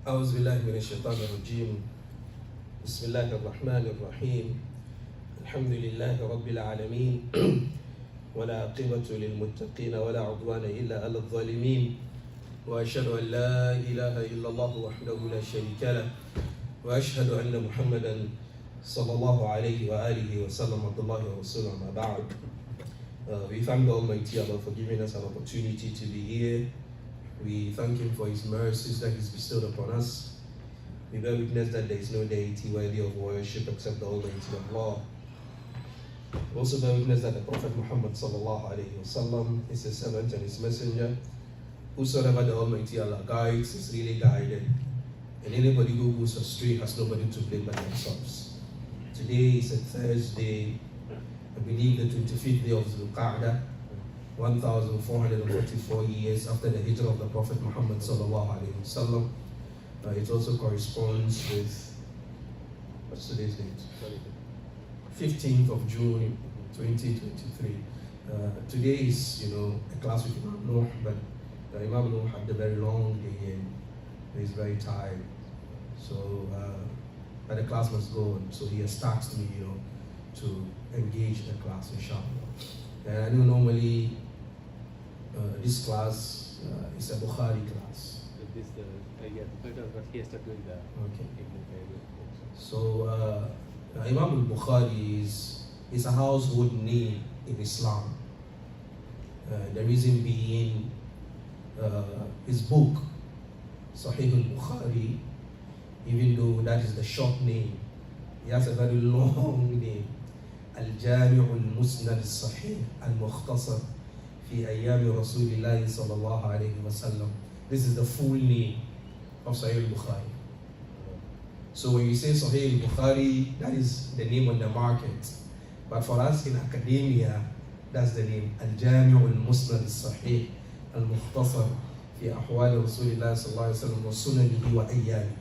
أعوذ بالله من الشيطان الرجيم. بسم الله الرحمن الرحيم. الحمد لله رب العالمين ولا عاقبة للمتقين ولا عدوان إلا على الظالمين، وأشهد أن لا إله إلا الله وحده لا شريك له، وأشهد أن محمدا صلى الله عليه وآله وسلم عبد الله ورسوله. أما بعد, we thank the Almighty Allah for giving us an opportunity to be here. We thank Him for His mercies that He's bestowed upon us. We bear witness that there is no deity worthy of worship except the Almighty Allah. We also bear witness that the Prophet Muhammad sallallahu alaihi wasallam is His servant and His messenger. Whosoever the Almighty Allah guides is really guided, and anybody who goes astray has nobody to blame but themselves. Today is a Thursday, I believe the 25th day of Zulqa'dah, 1444 years after the hijrah of the Prophet Muhammad sallallahu alaihi wasallam. It also corresponds with, what's today's date? 15th of June 2023. Today is, a class with Imam Nuh, but Imam Nuh had a very long day and he's very tired. So, but the class must go on. So he has tasked me, to engage the class, inshallah. And I know normally this class is a Bukhari class. But he has to do the Okay. So Imam al-Bukhari is a household name in Islam. The reason being his book, Sahih al-Bukhari, even though that is the short name, he has a very long name. الجامع المسند الصحيح المختصر في أيام رسول الله صلى الله عليه وسلم. This is the full name of Sahih al-Bukhari. So when you say Sahih al-Bukhari, that is the name on the market. But for us in academia, that's the name. الجامع المسند الصحيح المختصر في أحوال رسول الله صلى الله عليه وسلم وسننه وأيامه.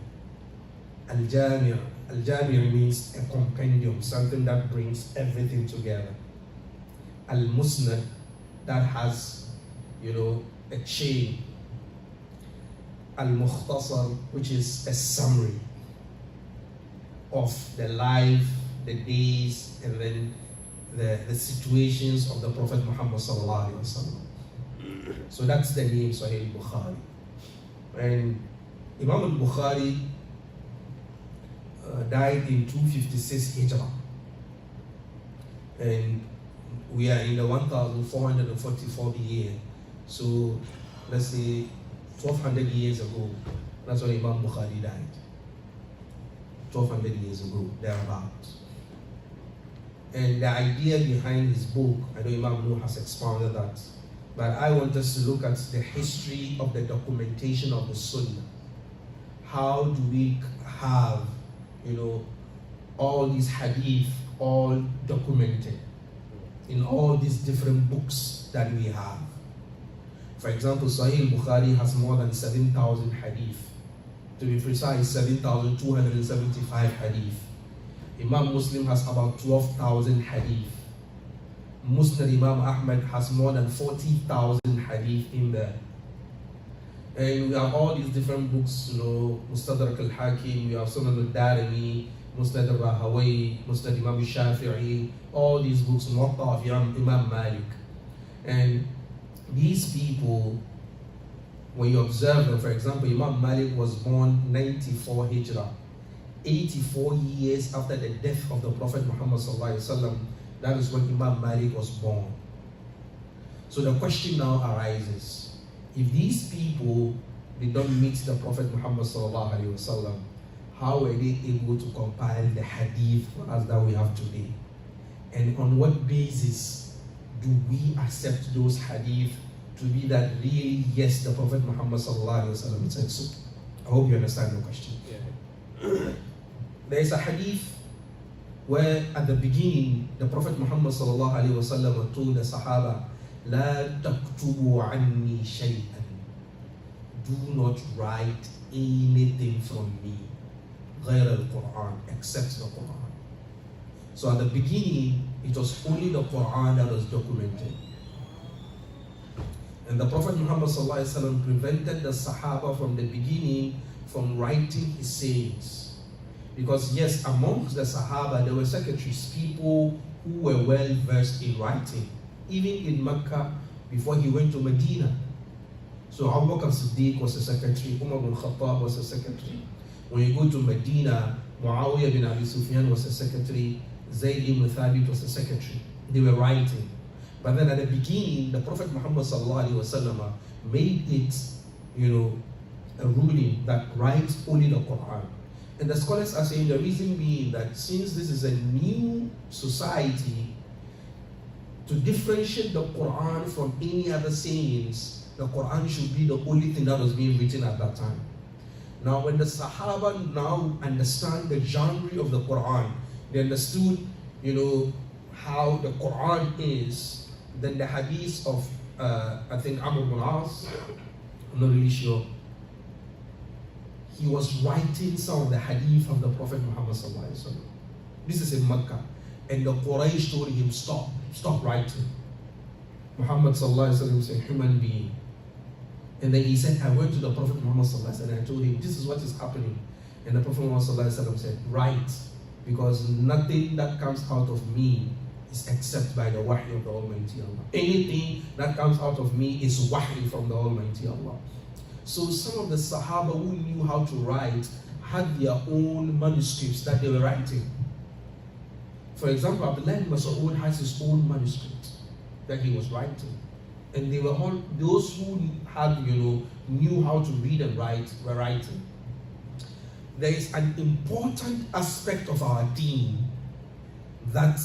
الجامع. Al-Jami' means a compendium, something that brings everything together. Al-Musnad, that has, a chain. Al-Mukhtasar, which is a summary of the life, the days, and then the situations of the Prophet Muhammad sallallahu alaihi wasallam. So that's the name Sahih al-Bukhari. And Imam al-Bukhari died in 256 Hijrah, and we are in the 1444th year, so let's say 1200 years ago, that's when Imam Bukhari died. 1200 years ago, thereabouts. And the idea behind his book, I know Imam Nuh has expounded that, but I want us to look at the history of the documentation of the Sunnah. How do we have all these hadith all documented in all these different books that we have? For example, Sahih al-Bukhari has more than 7,000 hadith. To be precise, 7,275 hadith. Imam Muslim has about 12,000 hadith. Musnad Imam Ahmad has more than 40,000 hadith in there. And we have all these different books, Mustadrak al-Hakim, we have Sunan al-Darimi, Musnad al-Rahawai, Musnad Imam al-Shafi'i, all these books, Muwatta of Imam Malik. And these people, when you observe them, for example, Imam Malik was born 94 Hijrah, 84 years after the death of the Prophet Muhammad sallallahu alaihi wasallam. That is when Imam Malik was born. So the question now arises, if these people did not meet the Prophet Muhammad sallallahu alaihi wasallam, how were they able to compile the hadith for us that we have today? And on what basis do we accept those hadith to be that really, yes, the Prophet Muhammad sallallahu alaihi wasallam said so? I hope you understand the question. Yeah. There is a hadith where at the beginning the Prophet Muhammad sallallahu alaihi wasallam told the Sahaba, لا تكتبوا عني شيئا. Do not write anything from me, غير القرآن, except the Quran. So at the beginning, it was only the Quran that was documented. And the Prophet Muhammad ﷺ prevented the Sahaba from the beginning from writing his sayings. Because yes, amongst the Sahaba, there were secretaries, people who were well versed in writing, even in Mecca before he went to Medina. So Abu Bakr Siddiq was a secretary, Umar bin Khattab was a secretary. When you go to Medina, Muawiyah bin Abi Sufyan was a secretary, Zayd ibn Thabit was a secretary. They were writing. But then at the beginning, the Prophet Muhammad sallallahu alaihi wasallam made it, a ruling that writes only the Quran. And the scholars are saying the reason being that since this is a new society, to differentiate the Quran from any other sayings, the Quran should be the only thing that was being written at that time. Now when the Sahaba now understand the genre of the Quran, they understood, how the Quran is, then the hadith of, I think Amr ibn As, I'm not really sure, he was writing some of the hadith of the Prophet Muhammad sallallahu alaihi wasallam. This is in Mecca. And the Quraysh told him, stop writing. Muhammad sallallahu alaihi wasallam was a human being. And then he said, I went to the Prophet Muhammad sallallahu alaihi wasallam and I told him, this is what is happening. And the Prophet Muhammad sallallahu alaihi wasallam said, write, because nothing that comes out of me is except by the wahy of the Almighty Allah. Anything that comes out of me is wahy from the Almighty Allah. So some of the Sahaba who knew how to write had their own manuscripts that they were writing. For example, Abdullah ibn Mas'ud has his own manuscript that he was writing. And they were all, those who had, knew how to read and write, were writing. There is an important aspect of our deen that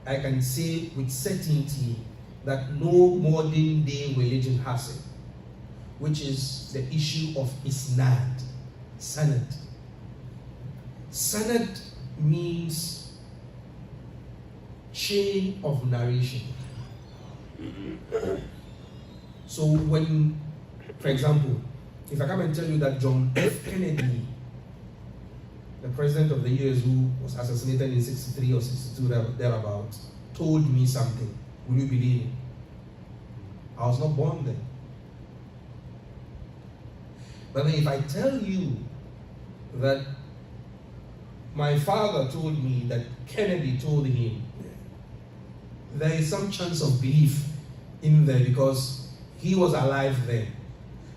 I can say with certainty that no modern day religion has it, which is the issue of isnad, sanad. Sanad means chain of narration. So when, for example, if I come and tell you that John F. Kennedy, the president of the US who was assassinated in 63 or 62 thereabout, told me something, will you believe it? I was not born then. But then if I tell you that my father told me that Kennedy told him, there is some chance of belief in there because he was alive then.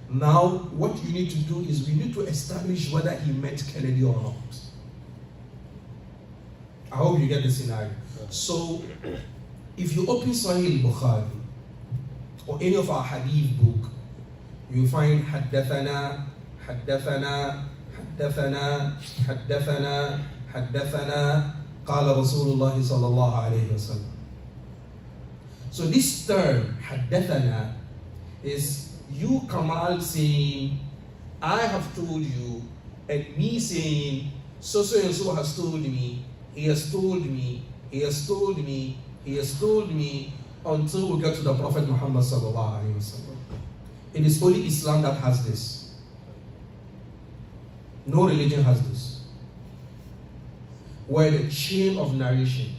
Now, what you need to do is we need to establish whether he met Kennedy or not. I hope you get the scenario. So, if you open Sahih Bukhari or any of our hadith book, you find حدثنا حدثنا حدثنا حدثنا حدثنا قال رسول الله صلى الله عليه وسلم. So this term حدثنا is you Kamal saying, I have told you, and me saying, so and so has told me, he has told me, he has told me, he has told me, until we get to the Prophet Muhammad sallallahu alaihi wasallam. It is only Islam that has this. No religion has this. Where the chain of narration.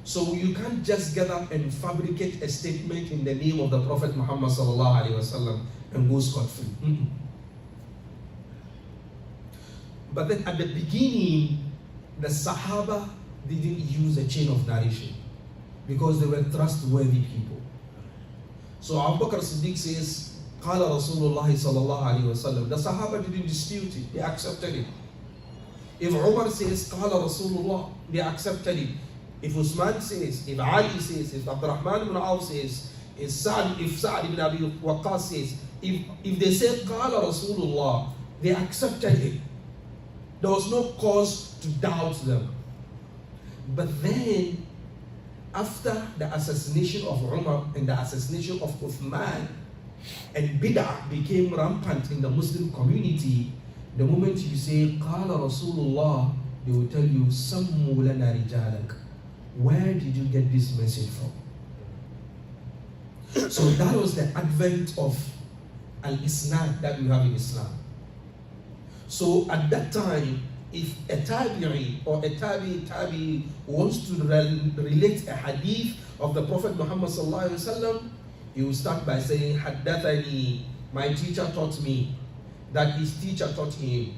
So you can't just get up and fabricate a statement in the name of the Prophet Muhammad sallallahu alaihi wasallam and go scot-free. But then at the beginning, the Sahaba didn't use a chain of narration because they were trustworthy people. So Abu Bakr Siddiq says, قال رسول الله صلى الله عليه وسلم. The Sahaba didn't dispute it, they accepted it. If Umar says, قال رسول الله, they accepted it. If Usman says, if Ali says, if Abdurrahman ibn Auf says, if Sa'd ibn Abi Waqqas says, if they say قال رسول الله, they accepted it. There was no cause to doubt them. But then, after the assassination of Umar and the assassination of Uthman, and bid'ah became rampant in the Muslim community, the moment you say قال رسول الله, they will tell you سموا لنا رجالك. Where did you get this message from? So that was the advent of al-isnad that we have in Islam. So at that time, if a tabi'i or a tabi wants to relate a hadith of the Prophet Muhammad sallallahu alaihi wasallam, he will start by saying, Haddathani, my teacher taught me. that his teacher taught him,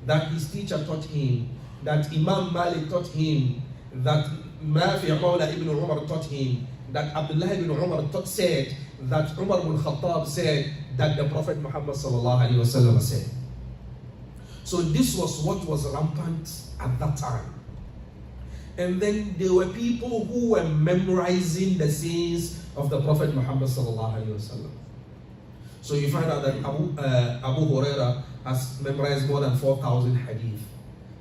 that his teacher taught him, that Imam Malik taught him, that Nafi' Mawla ibn Umar taught him, that Abdullah ibn Umar said, that Umar ibn Khattab said, that the Prophet Muhammad sallallahu alaihi wasallam said. So this was what was rampant at that time. And then there were people who were memorizing the sayings of the Prophet Muhammad sallallahu alaihi wasallam. So you find out that Abu Huraira has memorized more than 4,000 hadith.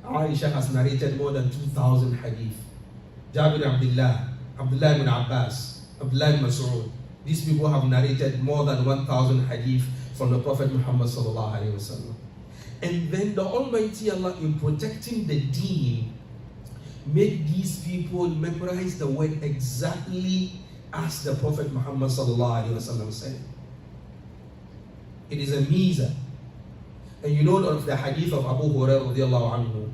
Aisha has narrated more than 2,000 hadith. Jabir Abdullah, Abdullah ibn Abbas, Abdullah ibn Mas'ud. These people have narrated more than 1,000 hadith from the Prophet Muhammad sallallahu alaihi wasallam. And then the Almighty Allah, in protecting the deen, made these people memorize the word exactly as the Prophet Muhammad sallallahu alaihi wasallam said. It is a miza. And you know of the hadith of Abu Hurairah radiallahu anhu,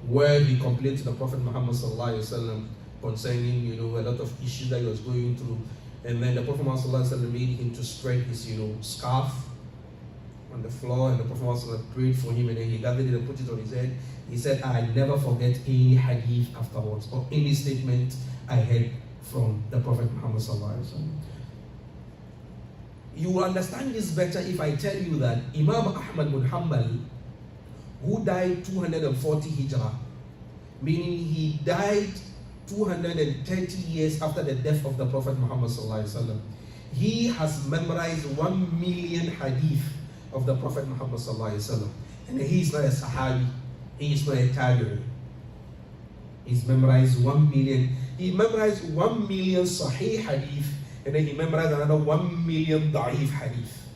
where he complained to the Prophet Muhammad sallallahu alaihi wasallam concerning, a lot of issues that he was going through. And then the Prophet Muhammad sallallahu alaihi wasallam made him to spread his, scarf on the floor, and the Prophet Muhammad sallallahu alaihi wasallam prayed for him, and then he gathered it and put it on his head. He said, I never forget any hadith afterwards, or any statement I heard from the Prophet Muhammad sallallahu alaihi wasallam. You will understand this better if I tell you that Imam Ahmad bin Hanbal, who died 240 Hijrah, meaning he died 230 years after the death of the Prophet Muhammad sallallahu alaihi wasallam, he has memorized 1 million hadith of the Prophet Muhammad sallallahu alaihi wasallam. And he is not a Sahabi, he is not a Tabi'i. He's memorized 1 million. He memorized 1 million Sahih hadith, and then he memorized another 1 million Da'if hadith.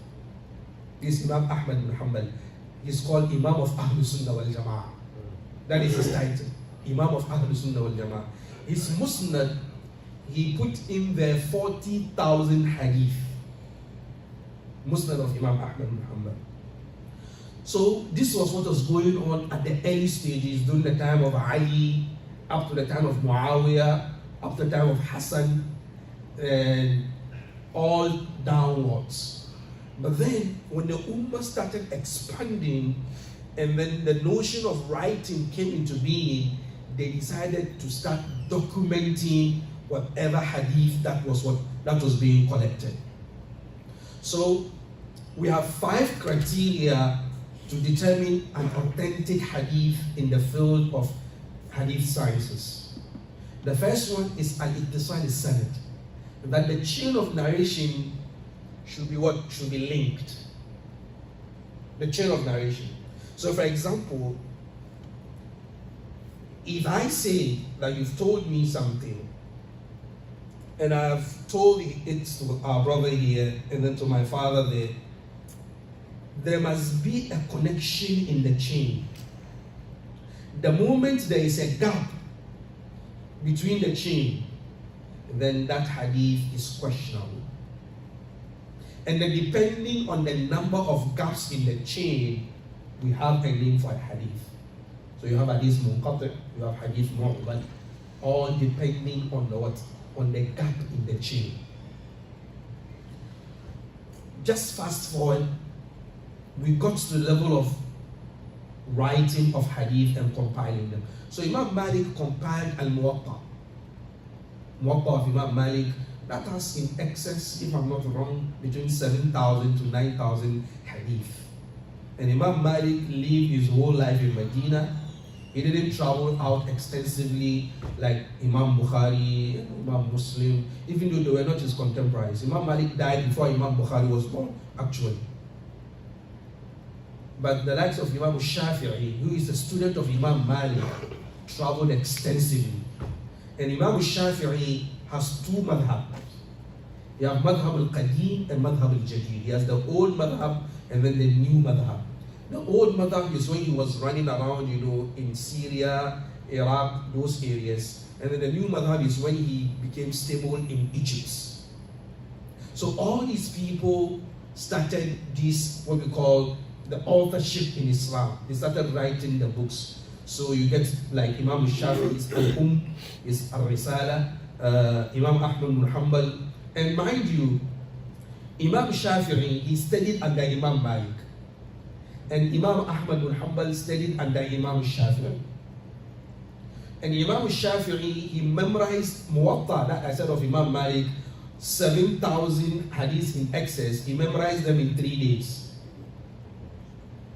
This Imam Ahmad bin Hanbal is called Imam of Ahlul Sunnah wal Jama'ah. That is his title, Imam of Ahlul Sunnah wal Jama'ah. His Musnad, he put in there 40,000 hadith. Musnad of Imam Ahmad bin Hanbal. So this was what was going on at the early stages during the time of Ali, up to the time of Muawiyah, up to the time of Hassan, and all downwards. But then when the Ummah started expanding, and then the notion of writing came into being, they decided to start documenting whatever hadith that was being collected. So we have 5 criteria to determine an authentic hadith in the field of hadith sciences. The first one is al-ittisal al-sanad, that the chain of narration should be what? Should be linked. The chain of narration. So for example, if I say that you've told me something, and I've told it to our brother here, and then to my father there must be a connection in the chain. The moment there is a gap between the chain, then that hadith is questionable. And then depending on the number of gaps in the chain, we have a name for a hadith. So you have hadith munqati, you have hadith mu'bal, all depending on the what? On the gap in the chain. Just fast forward, we got to the level of writing of hadith and compiling them. So Imam Malik compiled al-Muwatta. Muwatta of Imam Malik, that has in excess, if I'm not wrong, between 7,000 to 9,000 hadith. And Imam Malik lived his whole life in Medina. He didn't travel out extensively like Imam Bukhari and Imam Muslim, even though they were not his contemporaries. Imam Malik died before Imam Bukhari was born, actually. But the likes of Imam Shafi'i, who is a student of Imam Malik, traveled extensively. And Imam Shafi'i has 2 madhab. He has madhab al-qadim and madhab al-jadid. He has the old madhab and then the new madhab. The old madhab is when he was running around, in Syria, Iraq, those areas. And then the new madhab is when he became stable in Egypt. So all these people started this, what we call the authorship in Islam. They started writing the books. So you get like Imam Shafi'i's Al-Umm, is Al-Risala, Imam Ahmad bin Hanbal. And mind you, Imam Shafi'i, he studied under Imam Malik. And Imam Ahmad bin Hanbal studied under Imam Shafi'i. And Imam Shafi'i, he memorized Muwatta, that I said of Imam Malik, 7,000 hadiths in excess. He memorized them in 3 days.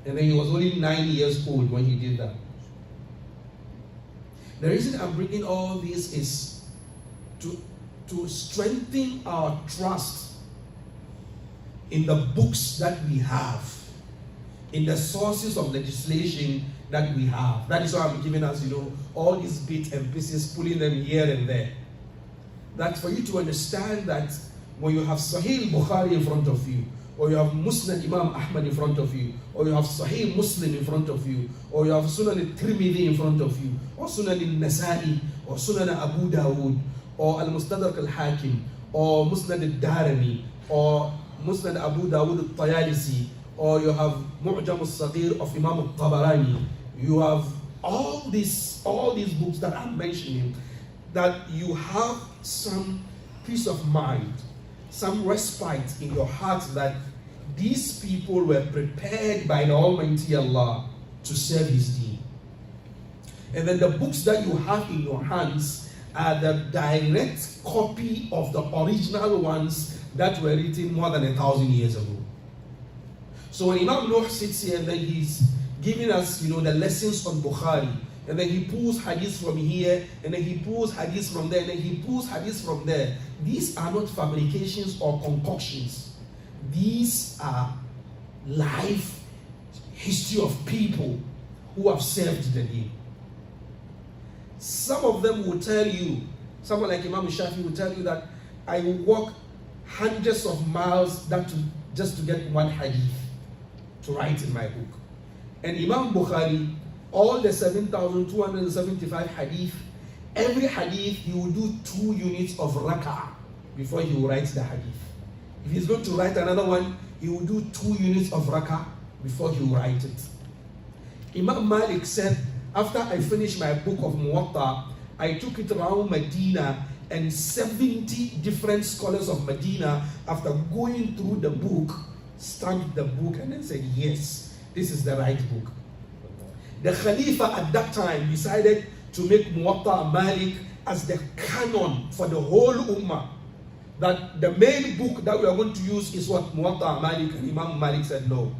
And then he was only 9 years old when he did that. The reason I'm bringing all this is to strengthen our trust in the books that we have, in the sources of legislation that we have. That is why I'm giving us, all these bits and pieces, pulling them here and there. That for you to understand that when you have Sahih Bukhari in front of you, or you have Musnad Imam Ahmad in front of you, or you have Sahih Muslim in front of you, or you have Sunan al-Tirmidhi in front of you, or Sunan al-Nasa'i, or Sunan Abu Dawood, or Al-Mustadrak al-Hakim, or Musnad al-Darimi, or Musnad Abu Dawood al-Tayalisi, or you have Mu'jam al-Saghir of Imam al-Tabarani. You have all these books that I'm mentioning, that you have some peace of mind, some respite in your heart that these people were prepared by the Almighty Allah to serve His deen. And then the books that you have in your hands are the direct copy of the original ones that were written more than 1,000 years ago. So when Imam Nuh sits here and then he's giving us, the lessons on Bukhari, and then he pulls hadith from here, and then he pulls hadith from there, and then he pulls hadith from there. These are not fabrications or concoctions. These are life history of people who have served the deen. Some of them will tell you, someone like Imam Shafi will tell you that I will walk hundreds of miles just to get one hadith to write in my book. And Imam Bukhari, all the 7,275 hadith, every hadith he will do 2 units of rak'ah before he will write the hadith. If he's going to write another one, he will do 2 units of rak'ah before he will write it. Imam Malik said, after I finished my book of Muwatta, I took it around Medina, and 70 different scholars of Medina, after going through the book, stamped the book and then said, yes, this is the right book. The Khalifa at that time decided to make Muwatta Malik as the canon for the whole Ummah. That the main book that we are going to use is what? Muwatta Malik. And Imam Malik said no.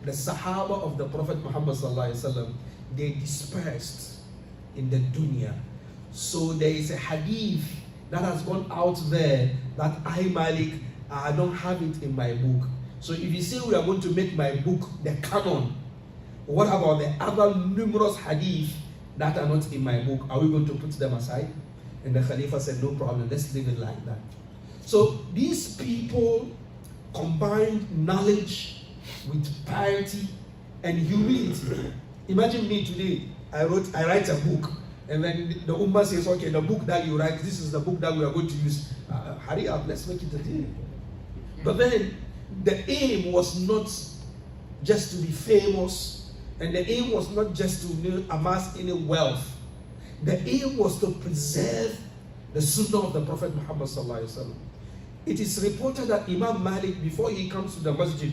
The Sahaba of the Prophet Muhammad sallallahu alaihi wasallam, they dispersed in the dunya. So there is a hadith that has gone out there that I, Malik, I don't have it in my book. So if you say we are going to make my book the canon, what about the other numerous hadith that are not in my book? Are we going to put them aside? And the Khalifa said, no problem, let's leave it like that. So these people combined knowledge with piety and humility. Imagine me today, I write a book, and then the Ummah says, okay, the book that you write, this is the book that we are going to use. Hurry up, let's make it a deal. But then the aim was not just to be famous, and the aim was not just to amass any wealth. The aim was to preserve the Sunnah of the Prophet Muhammad sallallahu alaihi wasallam. It is reported that Imam Malik, before he comes to the Masjid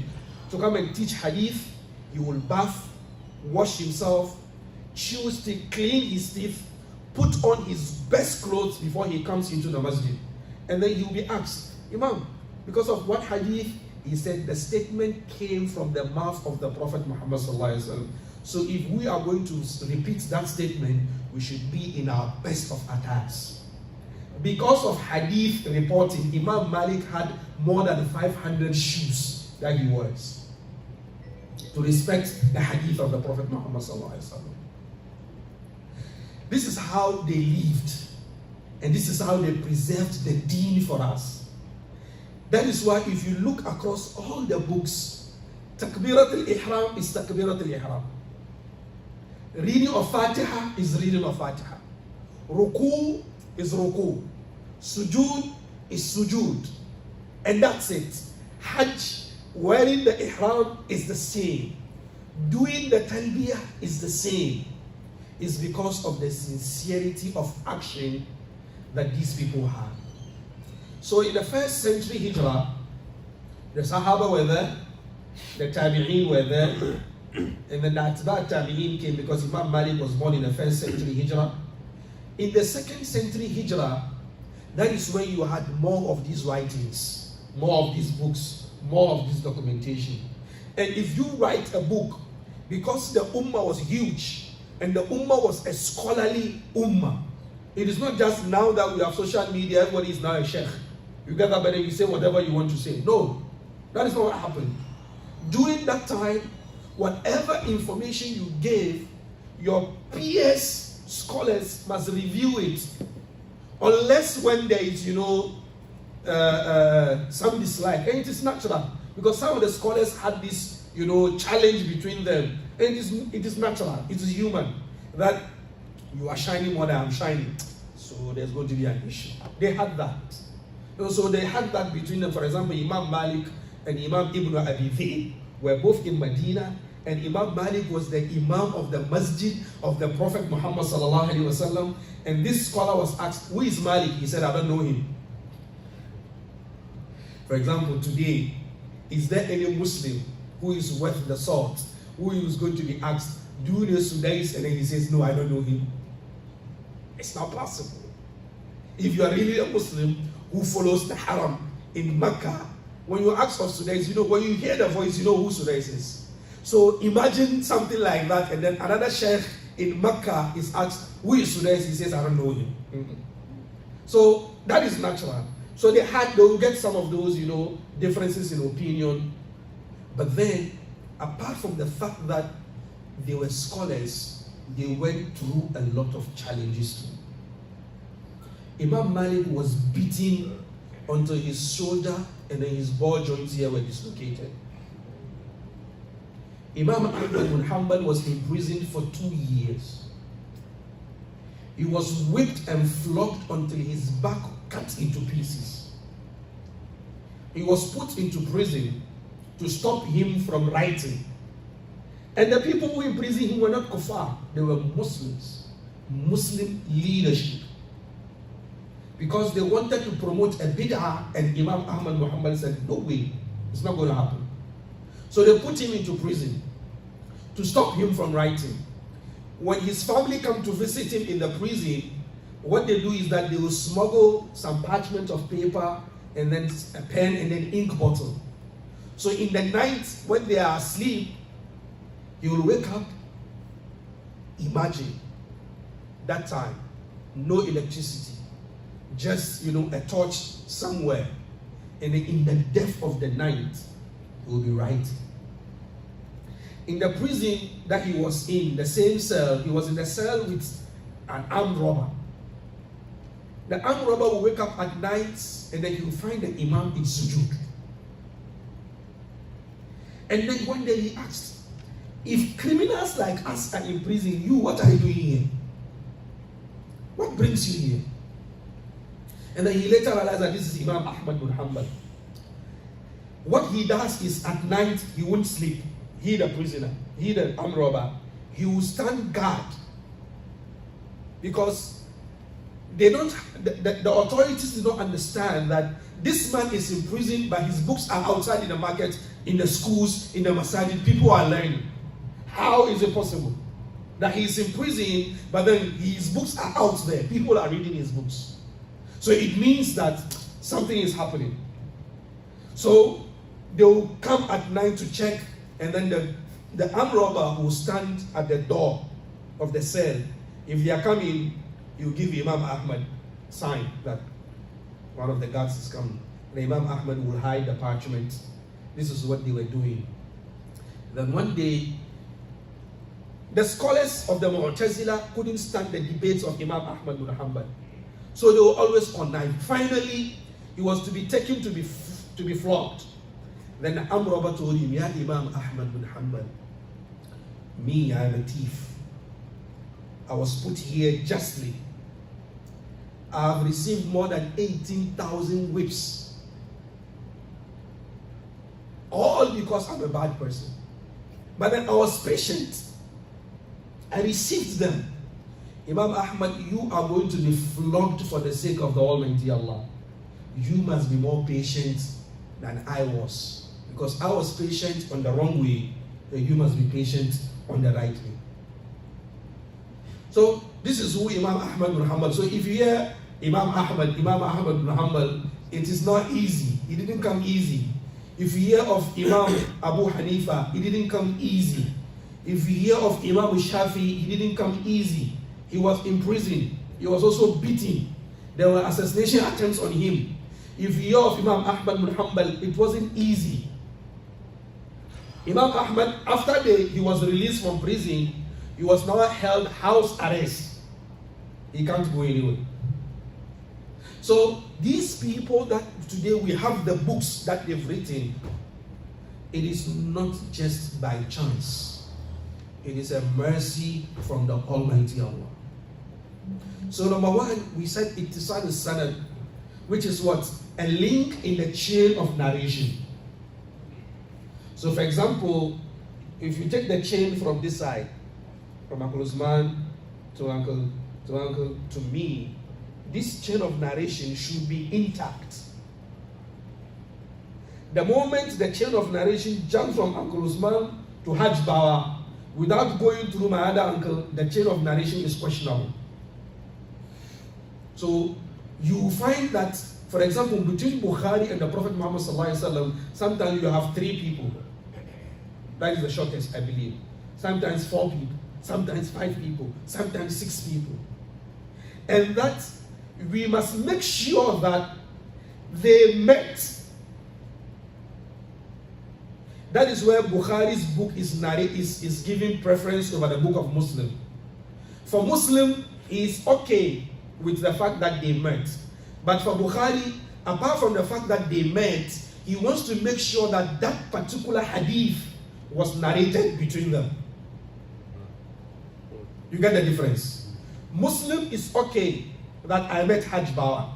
to come and teach hadith, he will bath, wash himself, choose to clean his teeth, put on his best clothes before he comes into the Masjid. And then he will be asked, Imam, because of what hadith? He said the statement came from the mouth of the Prophet Muhammad sallallahu alaihi wasallam. So if we are going to repeat that statement, we should be in our best of attires. Because of hadith reporting, Imam Malik had more than 500 shoes that he wears to respect the hadith of the Prophet Muhammad sallallahu alaihi wasallam. This is how they lived, and this is how they preserved the deen for us. That is why if you look across all the books, Takbirat al-Ihram is Takbirat al-Ihram. Reading of Fatiha is reading of Fatiha. Ruku is Ruku. Sujood is Sujood. And that's it. Hajj, wearing the Ihram is the same. Doing the Talbiyah is the same. It's because of the sincerity of action that these people had. So in the 1st century Hijrah, the Sahaba were there, The Tabi'een were there. And then the Atba' Tabi'een came because Imam Malik was born in the 1st century Hijrah. In the 2nd century Hijrah, that is when you had more of these writings, more of these books, more of this documentation. And if you write a book, because the Ummah was huge, and the Ummah was a scholarly Ummah, it is not just now that we have social media, everybody is now a sheikh. You get up and you say whatever you want to say. No, that is not what happened. During that time, whatever information you gave, your peers, scholars must review it. Unless when there is, some dislike. And it is natural. Because some of the scholars had this, challenge between them. And it is natural. It is human. That you are shining more than I'm shining. So there's going to be an issue. They had that. So they had that between them. For example, Imam Malik and Imam Ibn Abi Dhi'b were both in Medina. And Imam Malik was the Imam of the Masjid of the Prophet Muhammad sallallahu alaihi wasallam. And this scholar was asked, who is Malik? He said, I don't know him. For example, today, is there any Muslim who is worth the salt, who is going to be asked, do you know Sudais? And then he says, no, I don't know him. It's not possible. If you are really a Muslim who follows the Haram in Mecca, when you ask for Sudais, when you hear the voice, you know who Sudais is. So imagine something like that, and then another sheikh in Mecca is asked, who is Sudais? He says, I don't know him. So that is natural. So they will get some of those, differences in opinion. But then, apart from the fact that they were scholars, they went through a lot of challenges too. Imam Malik was beaten until his shoulder and then his ball joints here were dislocated. Imam Ahmad bin Hanbal was imprisoned for 2 years. He was whipped and flogged until his back cut into pieces. He was put into prison to stop him from writing. And the people who imprisoned him were not kuffar, they were Muslims, Muslim leadership. Because they wanted to promote a bid'ah, and Imam Ahmad Muhammad said, no way, it's not going to happen. So they put him into prison to stop him from writing. When his family come to visit him in the prison, what they do is that they will smuggle some parchment of paper and then a pen and an ink bottle. So in the night when they are asleep, he will wake up. Imagine that time, no electricity, just a torch somewhere, and then in the depth of the night, he will be writing. In the prison that he was in, the same cell, he was in the cell with an armed robber. The armed robber will wake up at night and then he will find the Imam in sujood. And then one day he asked, if criminals like us are in prison, what are you doing here? What brings you here? And then he later realized that this is Imam Ahmad bin Hanbal. What he does is at night he won't sleep. He the prisoner, he the armed robber, he will stand guard. Because the authorities do not understand that this man is in prison, but his books are outside in the market, in the schools, in the masjid. People are learning. How is it possible that he is in prison, but then his books are out there? People are reading his books. So it means that something is happening. So they will come at night to check, and then the armed robber will stand at the door of the cell. If they are coming, you give Imam Ahmad sign that one of the guards is coming. And Imam Ahmad will hide the parchment. This is what they were doing. Then one day, the scholars of the Mu'tazila couldn't stand the debates of Imam Ahmad bin Hanbal. So they were always connive. Finally, he was to be taken to be flogged. Then the armed robber told him, Ya Imam Ahmad bin Hanbal, me, I am a thief. I was put here justly. I have received more than 18,000 whips. All because I'm a bad person. But then I was patient. I received them. Imam Ahmad, you are going to be flogged for the sake of the Almighty Allah. You must be more patient than I was. Because I was patient on the wrong way, then you must be patient on the right way. So this is who Imam Ahmad bin Hanbal. So if you hear Imam Ahmad bin Hanbal, it is not easy. It didn't come easy. If you hear of Imam Abu Hanifa, it didn't come easy. If you hear of Imam Shafi, he didn't come easy. He was imprisoned. He was also beaten. There were assassination attempts on him. If you hear of Imam Ahmad bin Hanbal, it wasn't easy. Imam Ahmad, after he was released from prison, he was now held house arrest. He can't go anywhere. So these people that today we have the books that they've written, it is not just by chance. It is a mercy from the Almighty Allah. So number one, we said ittisal sanad, which is what? A link in the chain of narration. So for example, if you take the chain from this side, from Uncle Usman to uncle to me, this chain of narration should be intact. The moment the chain of narration jumps from Uncle Usman to Hajj Bawa, without going through my other uncle, the chain of narration is questionable. So you find that, for example, between Bukhari and the Prophet Muhammad ﷺ, sometimes you have 3 people. That is the shortest, I believe. Sometimes 4 people, sometimes 5 people, sometimes 6 people. And that we must make sure that they met. That is where Bukhari's book is giving preference over the book of Muslim. For Muslim, he is okay with the fact that they met. But for Bukhari, apart from the fact that they met, he wants to make sure that that particular hadith was narrated between them. You get the difference? Muslim is okay that I met Hajj Bawa.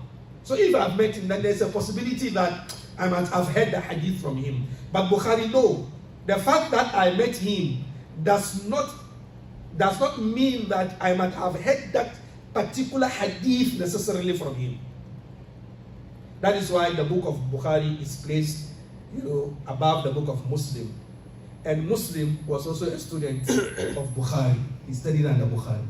So if I've met him, then there's a possibility that I might have heard the hadith from him. But Bukhari, no. The fact that I met him does not mean that I might have heard that particular hadith necessarily from him. That is why the book of Bukhari is placed, above the book of Muslim. And Muslim was also a student of Bukhari. He studied under Bukhari.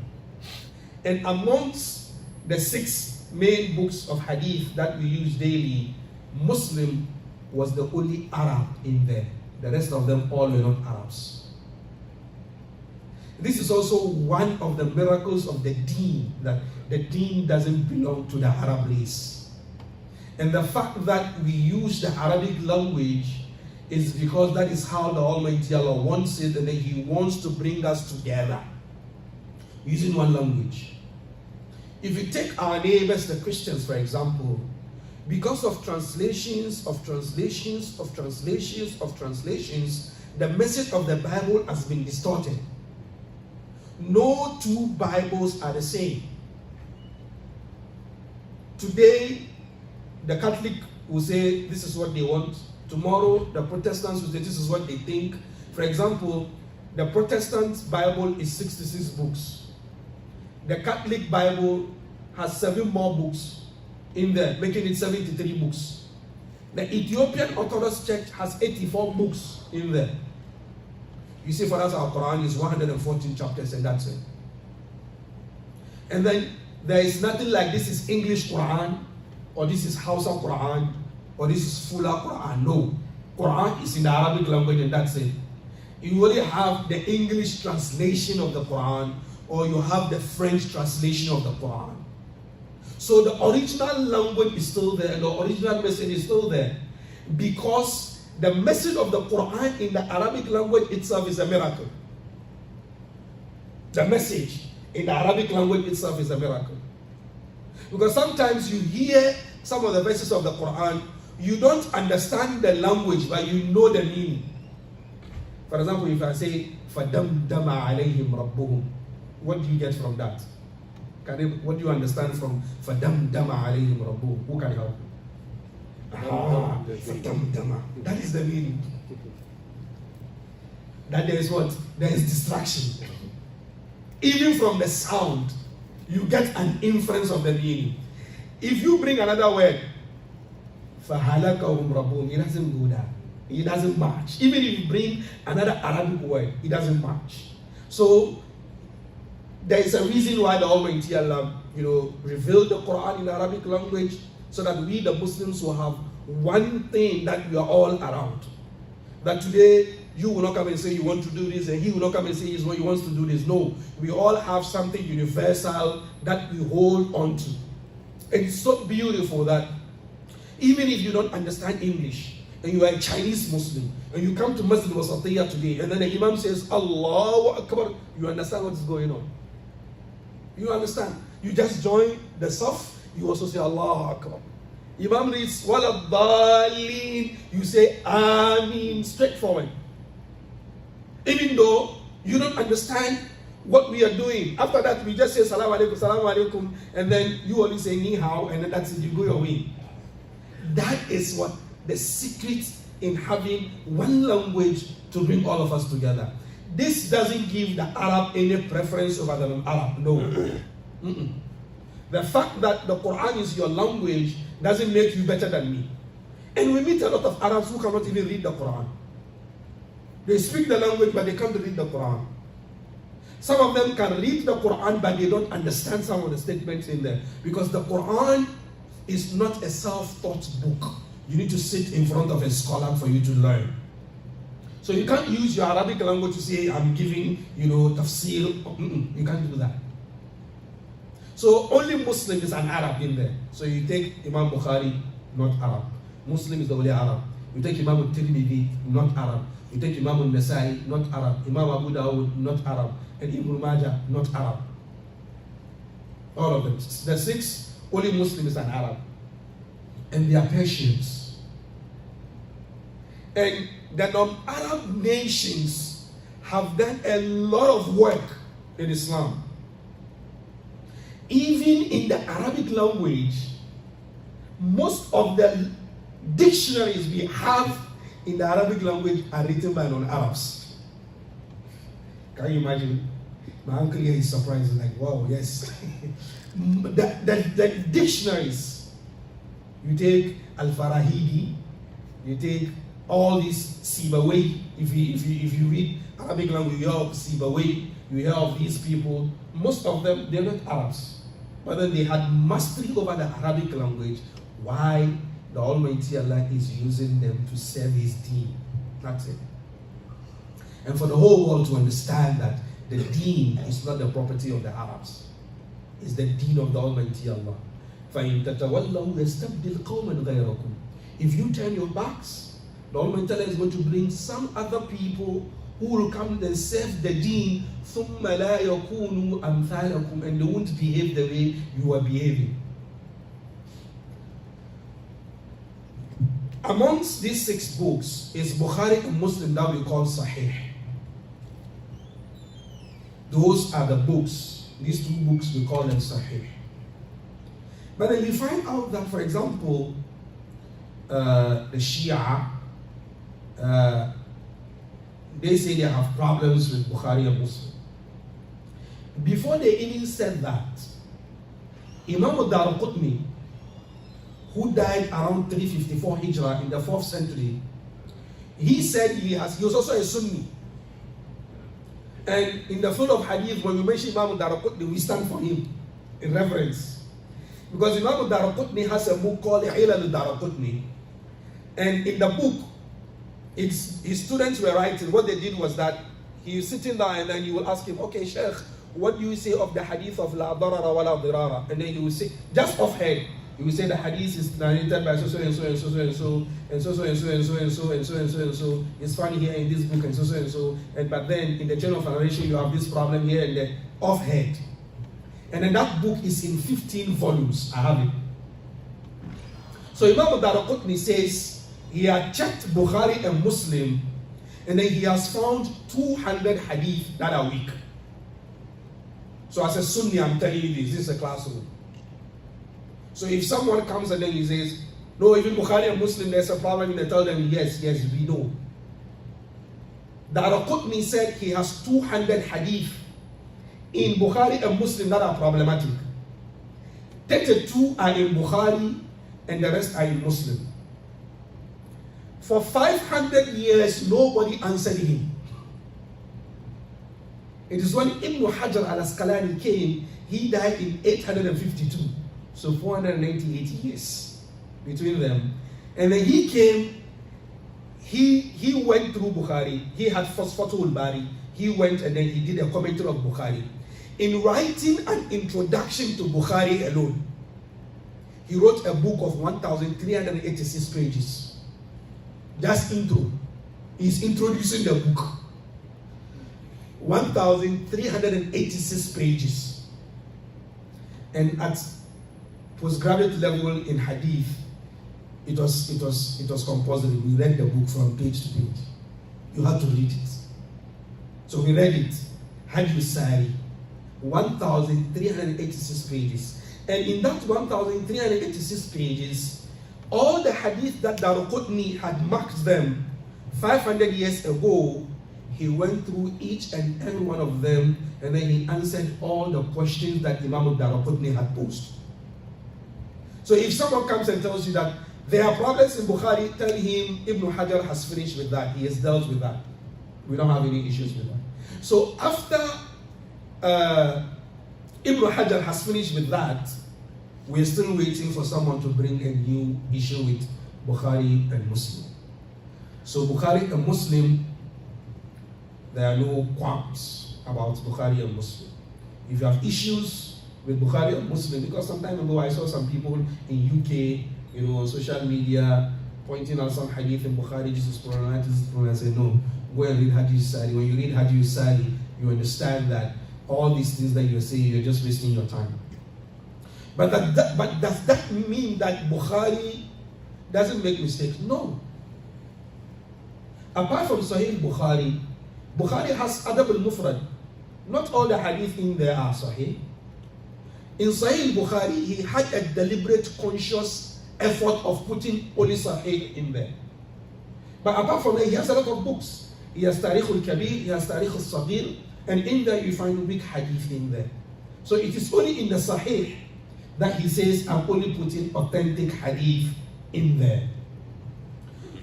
And amongst the 6 main books of hadith that we use daily, Muslim was the only Arab in there. The rest of them all were not Arabs. This is also one of the miracles of the deen, that the deen doesn't belong to the Arab race. And the fact that we use the Arabic language is because that is how the Almighty Allah wants it, and then He wants to bring us together using one language. If you take our neighbors, the Christians, for example, because of translations, the message of the Bible has been distorted. No 2 Bibles are the same. Today, the Catholic will say this is what they want. Tomorrow, the Protestants will say this is what they think. For example, the Protestant Bible is 66 books. The Catholic Bible has 7 more books in there, making it 73 books. The Ethiopian Orthodox Church has 84 books in there. You see, for us, our Quran is 114 chapters, and that's it. And then there is nothing like this is English Quran, or this is Hausa Quran, or this is Fula Quran. No. Quran is in the Arabic language, and that's it. You only have the English translation of the Quran, or you have the French translation of the Quran. So the original language is still there, and the original message is still there, because the message of the Quran in the Arabic language itself is a miracle. The message in the Arabic language itself is a miracle. Because sometimes you hear some of the verses of the Quran, you don't understand the language, but you know the meaning. For example, if I say, فَدَمْدَمَ عَلَيْهِمْ رَبُّهُمْ, what do you get from that? What do you understand from فَدَمْدَمَ عَلَيْهِمْ رَبُّهُمْ? Who can help? فَدَمْدَمَ. That is the meaning. That there is what? There is distraction. Even from the sound, you get an inference of the meaning. If you bring another word, فَهَلَكَهُمْ رَبُّهُمْ, it doesn't go there. It doesn't match. Even if you bring another Arabic word, it doesn't match. So there is a reason why the Almighty Allah, revealed the Quran in Arabic language, so that we, the Muslims, will have one thing that we are all around. That today you will not come and say you want to do this, and he will not come and say he wants to do this. No, we all have something universal that we hold on to. And it's so beautiful that even if you don't understand English, and you are a Chinese Muslim, and you come to Masjid Wasatiya today, and then the Imam says, Allahu Akbar, you understand what is going on. You understand? You just join the saf, you also say Allahu Akbar. Imam reads, Waladhalin, you say Ameen, straightforward. Even though you don't understand what we are doing. After that, we just say Salaam alaikum, and then you only say Ni hao, and then that's it, you go your way. That is what the secret in having one language to bring all of us together. This doesn't give the Arab any preference over the non-Arab. No. The fact that the Quran is your language doesn't make you better than me. And we meet a lot of Arabs who cannot even read the Quran. They speak the language, but they can't read the Quran. Some of them can read the Quran, but they don't understand some of the statements in there. Because the Quran is not a self-taught book. You need to sit in front of a scholar for you to learn. So you can't use your Arabic language to say, I'm giving, tafsir. You can't do that. So only Muslim is an Arab in there. So you take Imam Bukhari, not Arab. Muslim is the only Arab. You take Imam al-Tirmidhi, not Arab. You take Imam al-Nasai, not Arab. Imam Abu Dawud, not Arab. And Ibn Majah, not Arab. All of them. The 6, only Muslim is an Arab. And they are Persians. And the non-Arab nations have done a lot of work in Islam. Even in the Arabic language, most of the dictionaries we have in the Arabic language are written by non-Arabs. Can you imagine? My uncle here is surprised, like, wow, yes. the dictionaries, you take Al-Farahidi, you take all these Sibawayh. If you read Arabic language, you hear of Sibawayh, you hear of these people. Most of them, they're not Arabs. But then they had mastery over the Arabic language. Why? The Almighty Allah is using them to serve His deen. That's it. And for the whole world to understand that the deen is not the property of the Arabs. It's the deen of the Almighty Allah. فَإِن تَتَوَلَّوْا يَسْتَبْدِلْ قَوْمًا غَيْرَكُمْ. If you turn your backs, the Almighty Allah is going to bring some other people who will come and serve the deen, ثُمَّ لَا يَكُونُوا أَمْثَالَكُمْ, and they won't behave the way you are behaving. Amongst these 6 books is Bukhari and Muslim that we call Sahih. Those are the books. These 2 books we call them Sahih. But then you find out that, for example, the Shia, they say they have problems with Bukhari and Muslim. Before they even said that, Imam al-Darqutni, who died around 354 Hijrah in the 4th century, he said he was also a Sunni. And in the field of Hadith, when we mention Imam al-Darqutni, we stand for him in reverence. Because Imam al-Darqutni has a book called Ilal al-Darqutni. And in the book, his students were writing. What they did was that he was sitting there and then you will ask him, okay, Sheikh, what do you say of the hadith of La Darara wa La Dirara? And then he will say, just off head, he will say the hadith is narrated by so and so and so and so and so and so and so and so and so and so and so. It's funny here in this book and so and so. And but then in the chain of narration you have this problem here and there, off head. And then that book is in 15 volumes. I have it. So Imam al-Darqutni says he had checked Bukhari and Muslim, and then he has found 200 hadith that are weak. So as a Sunni, I'm telling you this is a classroom. So if someone comes and then he says, no, even Bukhari and Muslim, there's a problem, and they tell them, yes, we know. Darqutni said he has 200 hadith in Bukhari and Muslim that are problematic. 32 are in Bukhari, and the rest are in Muslim. For 500 years, nobody answered him. It is when Ibn Hajar al-Asqalani came, he died in 852. So 498 years between them. And then he came, he went through Bukhari. He had first Fathul Bari. He went and then he did a commentary of Bukhari. In writing an introduction to Bukhari alone, he wrote a book of 1,386 pages. Just intro. He's introducing the book. 1,386 pages. And at postgraduate level in hadith, it was compulsory. We read the book from page to page. You had to read it. So we read it. Hadith Sari, 1,386 pages. And in that 1,386 pages, all the hadith that Daraqutni had marked them 500 years ago, he went through each and every one of them, and then he answered all the questions that Imam Daraqutni had posed. So if someone comes and tells you that there are problems in Bukhari, tell him Ibn Hajar has finished with that. He has dealt with that. We don't have any issues with that. So after Ibn Hajar has finished with that, we're still waiting for someone to bring a new issue with Bukhari and Muslim. So Bukhari and Muslim, there are no qualms about Bukhari and Muslim. If you have issues with Bukhari and Muslim, because some time ago I saw some people in UK, on social media, pointing out some hadith in Bukhari, this is problematic, this is problematic. I said, no, go and read Hadith Sari. When you read Hadith Sari, you understand that all these things that you're saying, you're just wasting your time. But does that mean that Bukhari doesn't make mistakes? No. Apart from Sahih Bukhari, Bukhari has Adab al-Mufrad. Not all the hadith in there are Sahih. In Sahih Bukhari, he had a deliberate, conscious effort of putting only Sahih in there. But apart from that, he has a lot of books. He has Tarikh al-Kabir, he has Tarikh al-Saghir, and in there you find weak hadith in there. So it is only in the Sahih that he says, I'm only putting authentic hadith in there.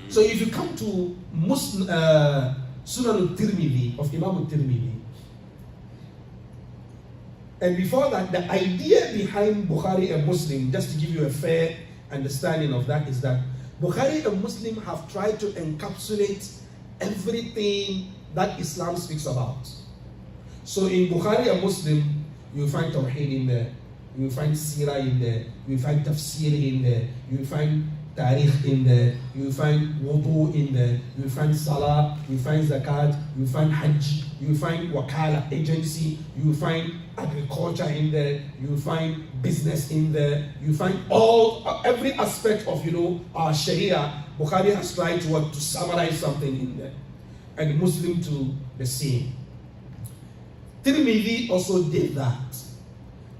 So if you come to Sunan al-Tirmidhi of Imam al-Tirmidhi, and before that, the idea behind Bukhari and Muslim, just to give you a fair understanding of that, is that Bukhari and Muslim have tried to encapsulate everything that Islam speaks about. So in Bukhari and Muslim, you find Tawheed in there, you find Sirah in there, you find Tafsir in there, you find Tarikh in there, you find Wudu in there, you find Salah, you find Zakat, you find Hajj, you find Wakala, agency, you find agriculture in there, you find business in there, you find every aspect of our Sharia. Bukhari has tried to summarize something in there, and Muslim to the same. Tirmidhi also did that,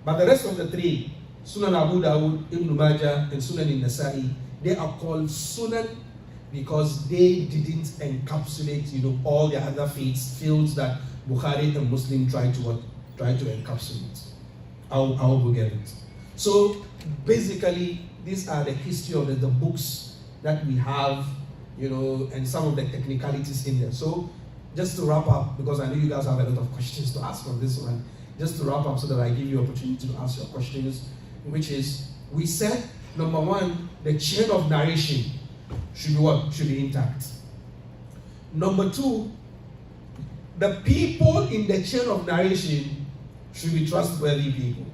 but the rest of the three, Sunan Abu Dawud, Ibn Majah, and Sunan Nasa'i, they are called Sunan because they didn't encapsulate all the other fields that Bukhari and Muslim try to encapsulate. I'll go get it. So basically, these are the history of the books that we have, and some of the technicalities in there. So just to wrap up, because I know you guys have a lot of questions to ask on this one, just to wrap up so that I give you opportunity to ask your questions, which is, we said, number one, the chain of narration should be intact. Number two, the people in the chain of narration should be trustworthy people.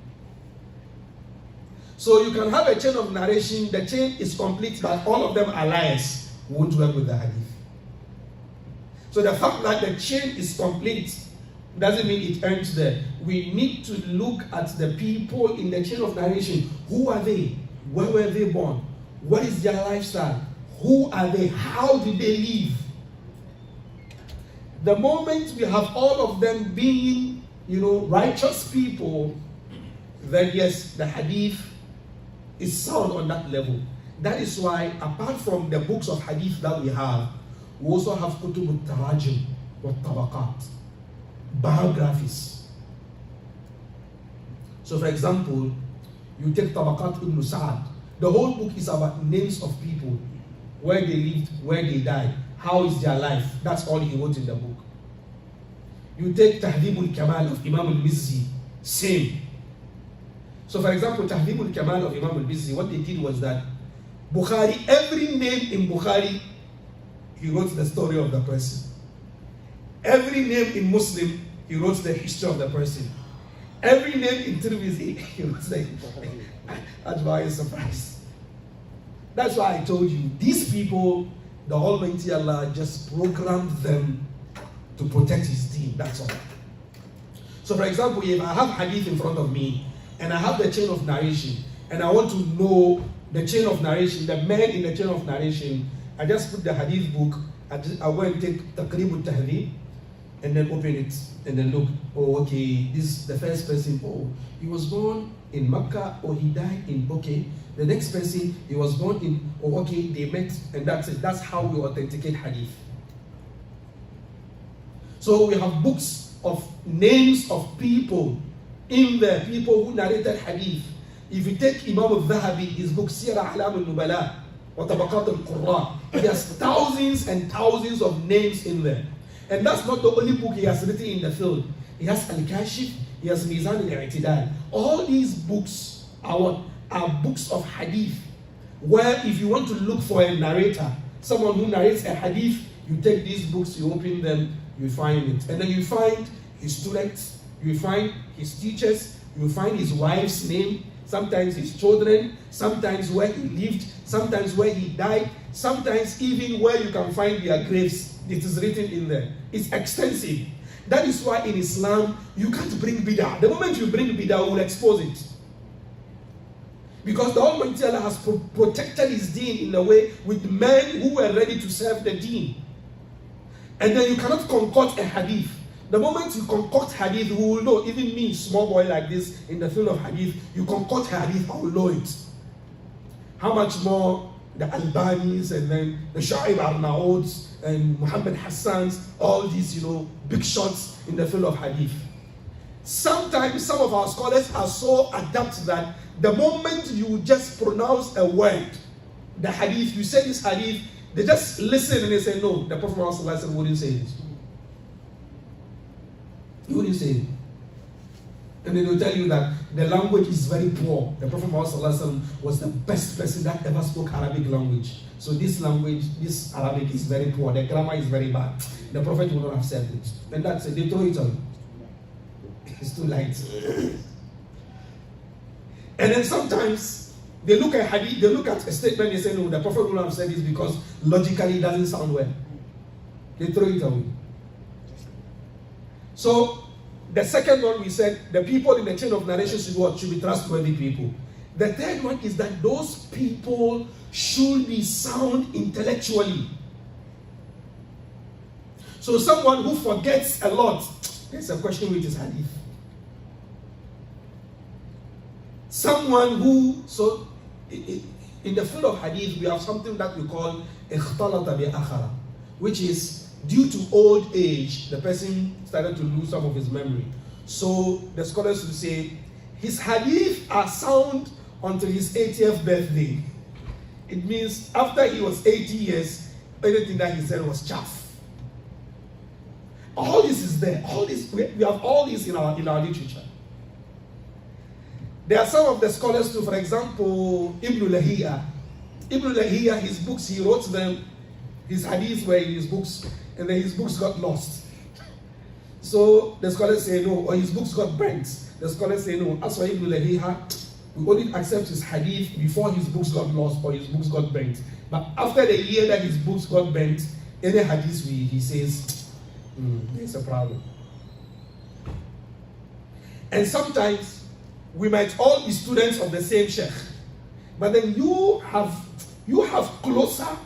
So you can have a chain of narration, the chain is complete, but all of them are liars, won't work with the hadith. So the fact that the chain is complete doesn't mean it ends there. We need to look at the people in the chain of narration. Who are they? Where were they born? What is their lifestyle? Who are they? How did they live? The moment we have all of them being, righteous people, then yes, the hadith is sound on that level. That is why, apart from the books of hadith that we have, we also have kutub al-tarajim wa tabaqat, biographies. So for example, you take Tabaqat ibn Sa'ad. The whole book is about names of people. where they lived, where they died, how is their life. That's all he wrote in the book. You take Tahdhibul Kamal of Imam al-Mizzi, same. So for example, Tahdhibul Kamal of Imam al-Mizzi, what they did was that Bukhari, every name in Bukhari, he wrote the story of the person. Every name in Muslim, he wrote the history of the person. Every name in Tirmidhi, he wrote the That's why I'm surprised. That's why I told you, these people, the Almighty Allah just programmed them to protect His deen. That's all. So for example, if I have hadith in front of me, and I have the chain of narration, and I want to know the chain of narration, the man in the chain of narration, I just put the hadith book, I go and take Taqrib al-Tahdhib, and then open it, and then look, oh, okay, this the first person, oh, he was born in Mecca, or he died in, okay, the next person, he was born in, oh, okay, they met, and that's it. That's how we authenticate hadith. So we have books of names of people in the people who narrated hadith. If you take Imam al-Dhahabi, his book Siyar A'lam al-Nubala wa Tabaqat al-Qurra, he has thousands and thousands of names in there. And that's not the only book he has written in the field. He has Al-Kashif, he has Mizan al-I'tidal. All these books are books of hadith, where if you want to look for a narrator, someone who narrates a hadith, you take these books, you open them, you find it. And then you find his students, you find his teachers, you find his wife's name, sometimes his children, sometimes where he lived, sometimes where he died, sometimes even where you can find their graves. It is written in there. It's extensive. That is why in Islam, you can't bring bid'ah. The moment you bring bid'ah, we will expose it. Because the Almighty Allah has protected His deen in a way with men who were ready to serve the deen. And then you cannot concoct a hadith. The moment you concoct hadith, we will know, even me, small boy like this, in the field of hadith, you concoct hadith, I will know it. How much more the Albanis and then the Sha'ib Arnauds and Muhammad Hassans, all these, big shots in the field of hadith. Sometimes some of our scholars are so adept that the moment you just pronounce a word, the hadith, you say this hadith, they just listen and they say, no, the Prophet Muhammad wouldn't say it. He wouldn't say it. And then they'll tell you that the language is very poor. The Prophet Muhammad was the best person that ever spoke Arabic language. So this language, this Arabic is very poor. The grammar is very bad. The Prophet would not have said it. And that's it. They throw it on. It's too light. And then sometimes they look at hadith, they look at a statement, they say, no, the Prophet would not have said this because logically it doesn't sound well. They throw it away. So the second one, we said the people in the chain of narration should be trustworthy people. The third one is that those people should be sound intellectually. So someone who forgets a lot, there's a question with his hadith. Someone who, so in the field of hadith, we have something that we call ikhtalata bi akhara, which is due to old age, the person started to lose some of his memory. So the scholars will say, his hadith are sound until his 80th birthday. It means after he was 80 years, anything that he said was chaff. All this is there. All this, we have all this in our literature. There are some of the scholars too, for example, Ibn Lahiyah. Ibn Lahiyah, his books, he wrote them, his hadiths were in his books, and then his books got lost. So the scholars say no, or his books got burnt. The scholars say no, as for Ibn Lahiyah, we only accept his hadith before his books got lost or his books got burnt. But after the year that his books got burnt, any hadith he says, there's a problem. And sometimes we might all be students of the same sheikh, but then you have closer,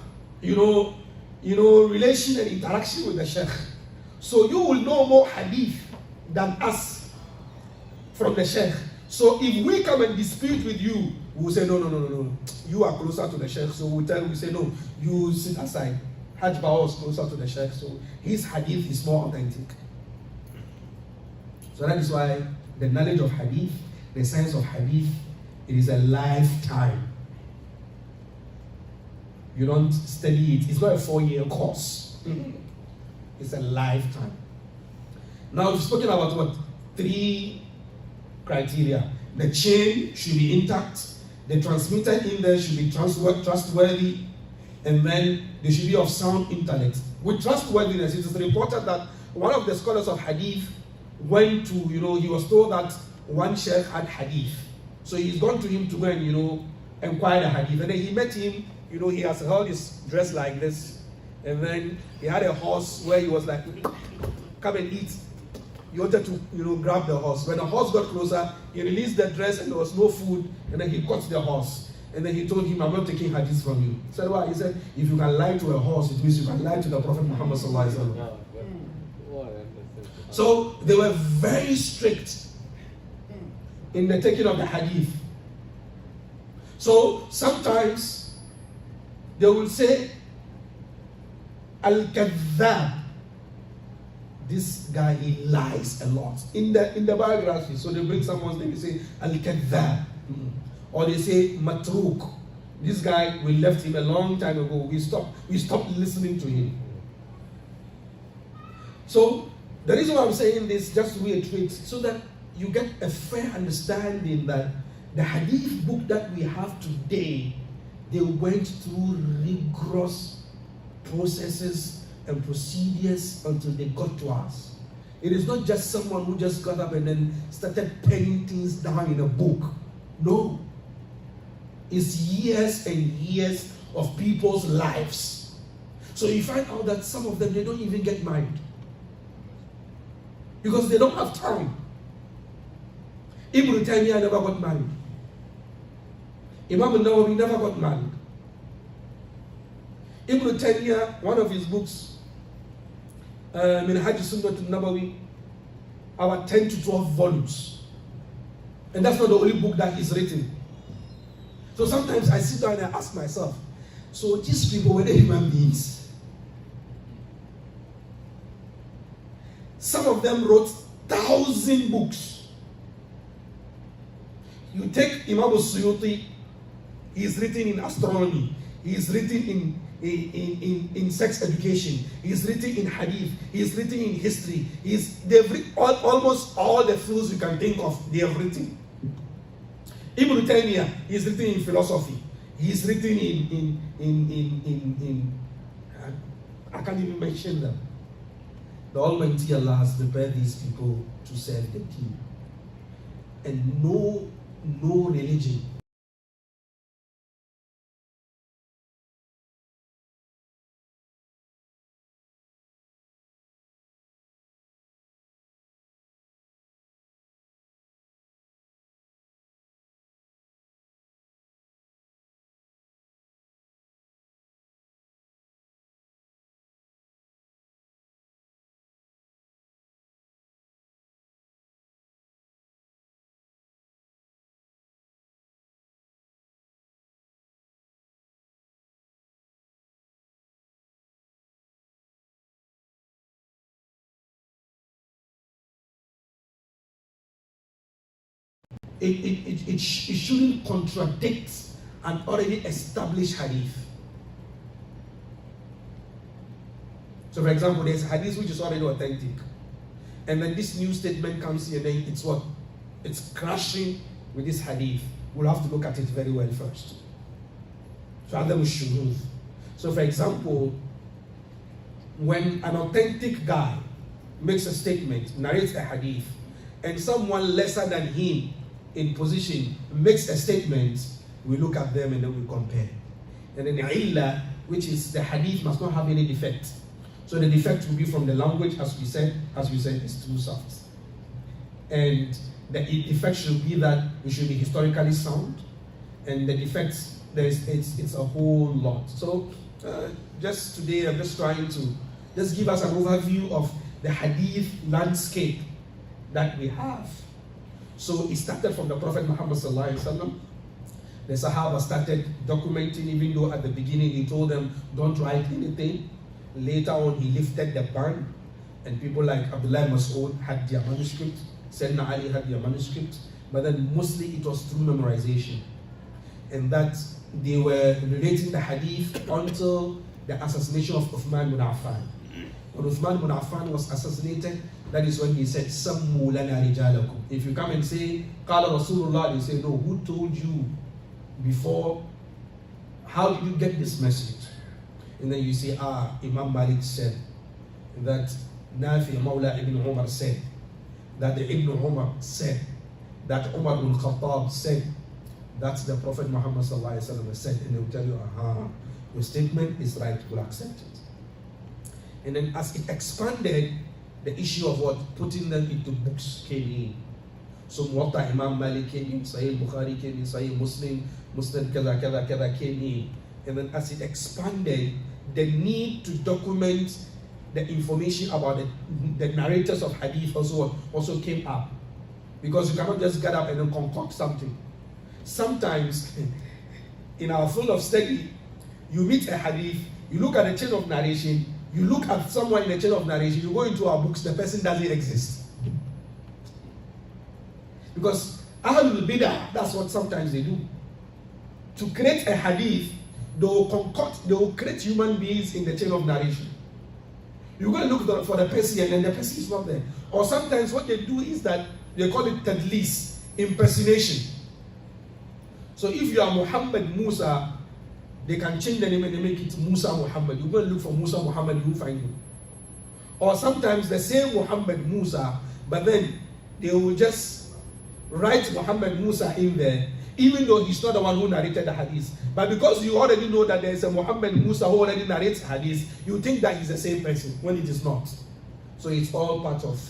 relation and interaction with the sheikh. So you will know more hadith than us from the sheikh. So if we come and dispute with you, we will say, no. You are closer to the sheikh. So we say, no, you sit aside. Hajj Bawa is closer to the sheikh. So his hadith is more authentic. So that is why the knowledge of hadith, the science of hadith, it is a lifetime. You don't study it. It's not a 4-year course. It's a lifetime. Now we've spoken about what? 3 criteria. The chain should be intact. The transmitter in there should be trustworthy. And then they should be of sound intellect. With trustworthiness, it is reported that one of the scholars of hadith went to, he was told that one sheikh had hadith. So he's gone to him to go and, inquire the hadith. And then he met him, he has held his dress like this. And then he had a horse where he was like, come and eat. He wanted to, grab the horse. When the horse got closer, he released the dress and there was no food. And then he caught the horse. And then he told him, I'm not taking hadith from you. He said, why? He said, if you can lie to a horse, it means you can lie to the Prophet Muhammad sallallahu alaihi wasallam. So they were very strict in the taking of the hadith. So sometimes they will say, Al-Kadhab. This guy, he lies a lot. In the biography, so they bring someone's name, they say Al-Kadhab. Or they say Matruk. This guy, we left him a long time ago. We stopped listening to him. So the reason why I'm saying this, just to reiterate, so that you get a fair understanding that the hadith book that we have today, they went through rigorous processes and procedures until they got to us. It is not just someone who just got up and then started penning things down in a book. No. It's years and years of people's lives. So you find out that some of them, they don't even get married. Because they don't have time. Ibn Taymiyyah never got married. Imam al-Nawawi never got married. Ibn Taymiyyah, one of his books, Minhaj Sunnah al-Nabawi, about 10 to 12 volumes. And that's not the only book that he's written. So sometimes I sit down and I ask myself, so these people, were they human beings? Some of them wrote 1,000 books. You take Imam al-Suyuti, he's written in astronomy, he's written in sex education, he's written in hadith, he's written in history, almost all the fields you can think of, they have written. Ibn Taymiyyah, he's written in philosophy, he's written in I can't even mention them. The Almighty Allah has prepared these people to serve the Deen. And no religion it shouldn't contradict an already established hadith. So for example, there's a hadith which is already authentic. And then this new statement comes here, then it's what? It's clashing with this hadith. We'll have to look at it very well first. So for example, when an authentic guy makes a statement, narrates a hadith, and someone lesser than him in position makes a statement, we look at them and then we compare. And then the illah, which is the hadith, must not have any defect. So the defect will be from the language, as we said, is too soft. And the defect should be that it should be historically sound. And the defects, it's a whole lot. So just today, I'm just trying to just give us an overview of the hadith landscape that we have. So it started from the Prophet Muhammad sallallahu alaihi wasallam. The Sahaba started documenting, even though at the beginning he told them, don't write anything. Later on, he lifted the ban, and people like Abdullah Mas'ud had their manuscript, Sayyidina Ali had their manuscript, but then mostly it was through memorization. and that they were relating the hadith until the assassination of Uthman ibn Affan. When Uthman ibn Affan was assassinated, that is when he said, Sammu lana rijalakum. If you come and say, Qala Rasulullah, they say, no, who told you before? How did you get this message? And then you say, Imam Malik said, that Nafi Mawla ibn Umar said, that the Ibn Umar said, that Umar ibn Khattab said, that's the Prophet Muhammad sallallahu alaihi wasallam said, and they will tell you, your statement is right, we'll accept it. And then as it expanded, the issue of what putting them into books came in. So Muwatta Imam Malik came in, Sahih Bukhari came in, Sahih Muslim Kaza came in. And then as it expanded, the need to document the information about the narrators of hadith also came up. Because you cannot just get up and then concoct something. Sometimes, in our field of study, you meet a hadith, you look at the chain of narration, you look at someone in the chain of narration, you go into our books, the person doesn't exist. Because Ahlul Bidah, that's what sometimes they do. To create a hadith, they will create human beings in the chain of narration. You go and look for the person and then the person is not there. Or sometimes what they do is that they call it tadlis, impersonation. So if you are Muhammad Musa, they can change the name and they make it Musa Muhammad. You go and look for Musa Muhammad, you will find him. Or sometimes the same Muhammad Musa, but then they will just write Muhammad Musa in there, even though he's not the one who narrated the hadith. But because you already know that there's a Muhammad Musa who already narrates hadith, you think that he's the same person when it is not. So it's all part of,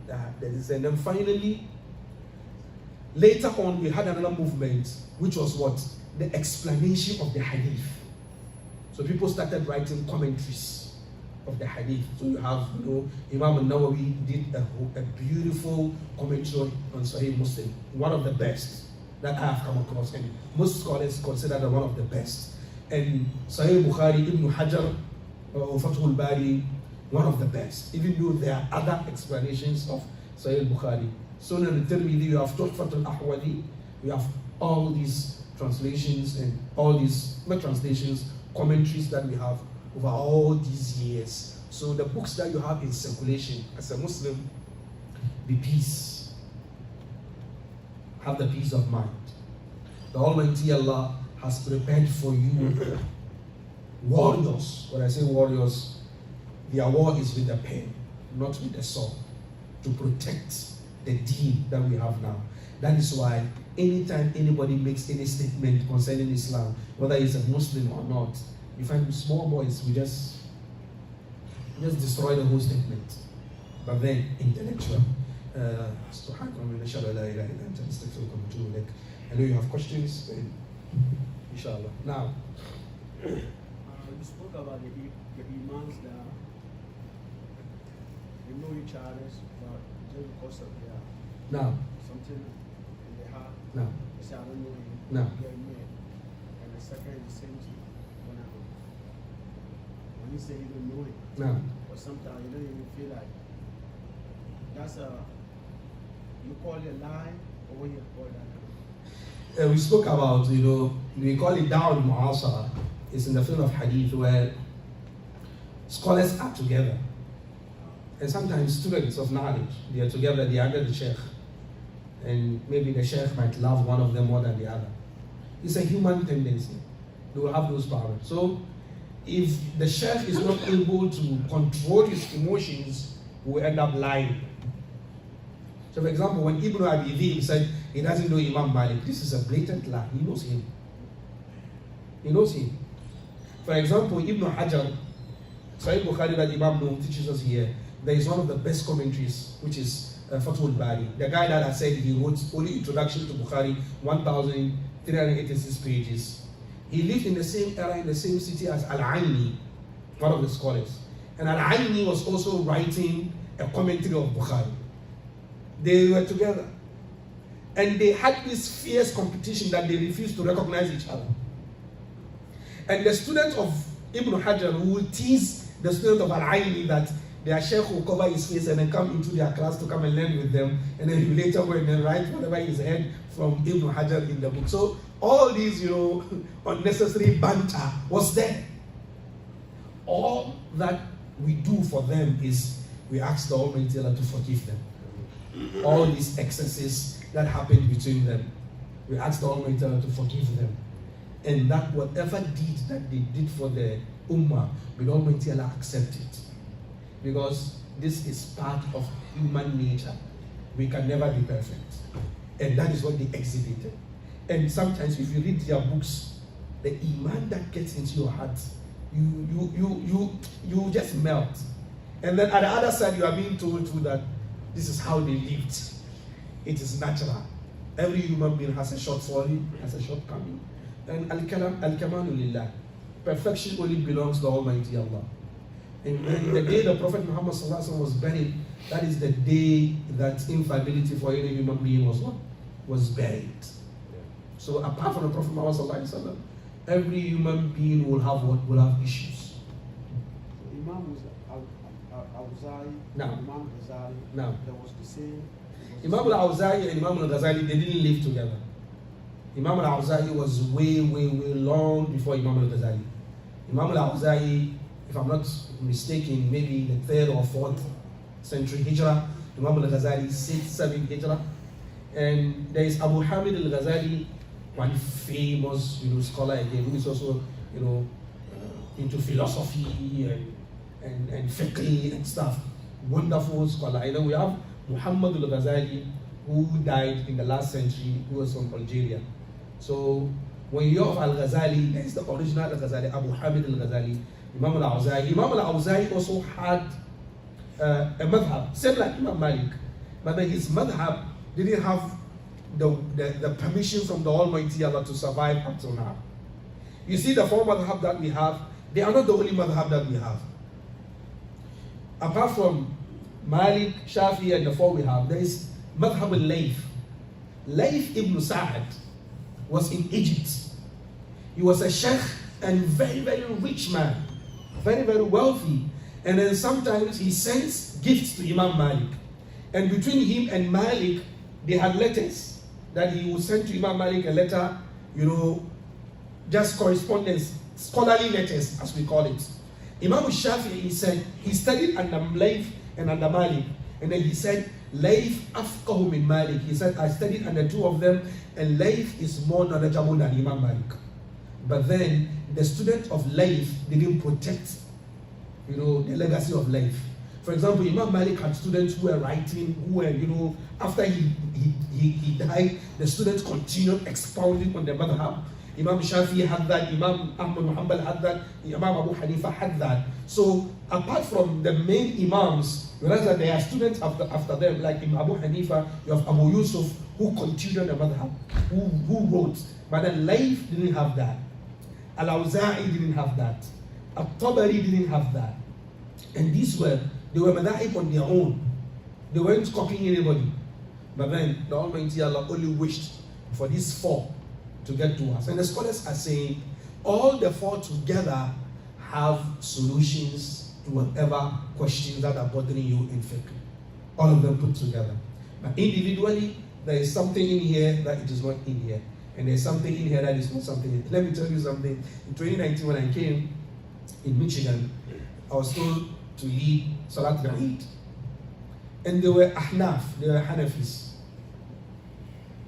that. And then finally, later on, we had another movement, which was what? The explanation of the hadith. So people started writing commentaries of the hadith. So you have, Imam al-Nawawi did a beautiful commentary on Sahih Muslim, one of the best that I have come across, and most scholars consider that one of the best. And Sahih Bukhari, Ibn Hajar, Fathul Bari, one of the best, even though there are other explanations of Sahih Bukhari. Sunan al-Tirmidhi, you have Tuhfat al-Ahwadi, you have all these translations and all these, not translations, commentaries that we have over all these years. So the books that you have in circulation, as a Muslim, be peace. Have the peace of mind. The Almighty Allah has prepared for you warriors. When I say warriors, their war is with the pen, not with the sword, to protect the deen that we have now. That is why anytime anybody makes any statement concerning Islam, whether he's a Muslim or not, you find small boys who just destroy the whole statement. But then intellectual. I know you have questions, inshallah. Now, you spoke about the imams that they know each other, but just because of their something in their heart, they say, I don't know him, they're men. And the second is the same thing. When you say you don't know him, but sometimes you don't even feel like that's you call it a lie, or what you call that? We spoke about, we call it Da'wah al-Mu'asara. It's in the field of hadith where scholars are together. And sometimes students of knowledge, they are together, they are under the sheikh. And maybe the sheikh might love one of them more than the other. It's a human tendency. They will have those problems. So if the sheikh is not able to control his emotions, he will end up lying. So for example, when Ibn Abi Dhib said he doesn't know Imam Malik, this is a blatant lie. He knows him. He knows him. For example, Ibn Hajar, Sahih Bukhari that Imam Nuh teaches us here, there is one of the best commentaries, which is Fathul Bari. The guy that I said he wrote only introduction to Bukhari, 1,386 pages. He lived in the same era, in the same city as Al-Aini, one of the scholars. And Al-Aini was also writing a commentary of Bukhari. They were together. And they had this fierce competition that they refused to recognize each other. And the student of Ibn Hajar would tease the student of Al-Aini that their sheikh will cover his face and then come into their class to come and learn with them, and then he later go and then write whatever he's heard from Ibn Hajar in the book. So all these, unnecessary banter was there. All that we do for them is we ask the Almighty Allah to forgive them. All these excesses that happened between them, we ask the Almighty Allah to forgive them. And that whatever deed that they did for the Ummah, may the Almighty Allah accept it. Because this is part of human nature. We can never be perfect. And that is what they exhibited. And sometimes if you read their books, the iman that gets into your heart, you just melt. And then at the other side, you are being told too that this is how they lived. It is natural. Every human being has a shortfall, has a shortcoming. And al-kamanu lillah. Perfection only belongs to Almighty Allah. And the day the Prophet Muhammad was buried, that is the day that infallibility for any human being was buried. So apart from the Prophet Muhammad, every human being will have what? Will have issues. Imam al-Awza'i, Imam Ghazali, now, there was the same. Imam al-Awza'i and Imam al-Ghazali, they didn't live together. Imam al-Awza'i was way long before Imam al-Ghazali. Imam al-Awza'i, if I'm not mistaken, maybe the 3rd or 4th century Hijrah. Imam al-Ghazali, 6th, 7th Hijrah. And there is Abu Hamid al-Ghazali, one famous scholar again, who is also into philosophy and fiqh and stuff. Wonderful scholar. And then we have Muhammad al-Ghazali, who died in the last century, who was from Algeria. So when you have Al-Ghazali, that is the original Al-Ghazali, Abu Hamid al-Ghazali, Imam al-Awza'i. Imam al-Awza'i also had a madhab, same like Imam Malik, but then his madhab didn't have the permission from the Almighty Allah to survive up till now. You see, the 4 madhab that we have, they are not the only madhab that we have. Apart from Malik, Shafi, and the 4 we have, there is madhab al-Layth. Layth ibn Sa'ad was in Egypt. He was a sheikh and very, very rich man, very, very wealthy. And then sometimes he sends gifts to Imam Malik. And between him and Malik, they had letters that he would send to Imam Malik, a letter, just correspondence, scholarly letters, as we call it. Imam Shafi'i, he said, he studied under Layth and under Malik. And then he said, Layth afqahu min Malik. He said, I studied under 2 of them, and Layth is more knowledgeable than Imam Malik. But then the student of Layth didn't protect, the legacy of Layth. For example, Imam Malik had students who were writing, who were, after he died, the students continued expounding on the madhab. Imam Shafi had that, Imam Ahmad Muhammad had that, Imam Abu Hanifa had that. So apart from the main imams, whereas that there are students after them, like Imam Abu Hanifa, you have Abu Yusuf, who continued the madhab, who wrote. But then Layth didn't have that. Al-Awza'i didn't have that. Al-Tabari didn't have that. And they were madhab on their own. They weren't copying anybody. But then the Almighty Allah only wished for these 4 to get to us. And the scholars are saying all the 4 together have solutions to whatever questions that are bothering you in fiqh. All of them put together. But individually, there is something in here that it is not in here. And there's something in here that is not something in here. Let me tell you something. In 2019, when I came in Michigan, I was told to lead Salat al-Eid. And they were Ahnaf, they were Hanafis.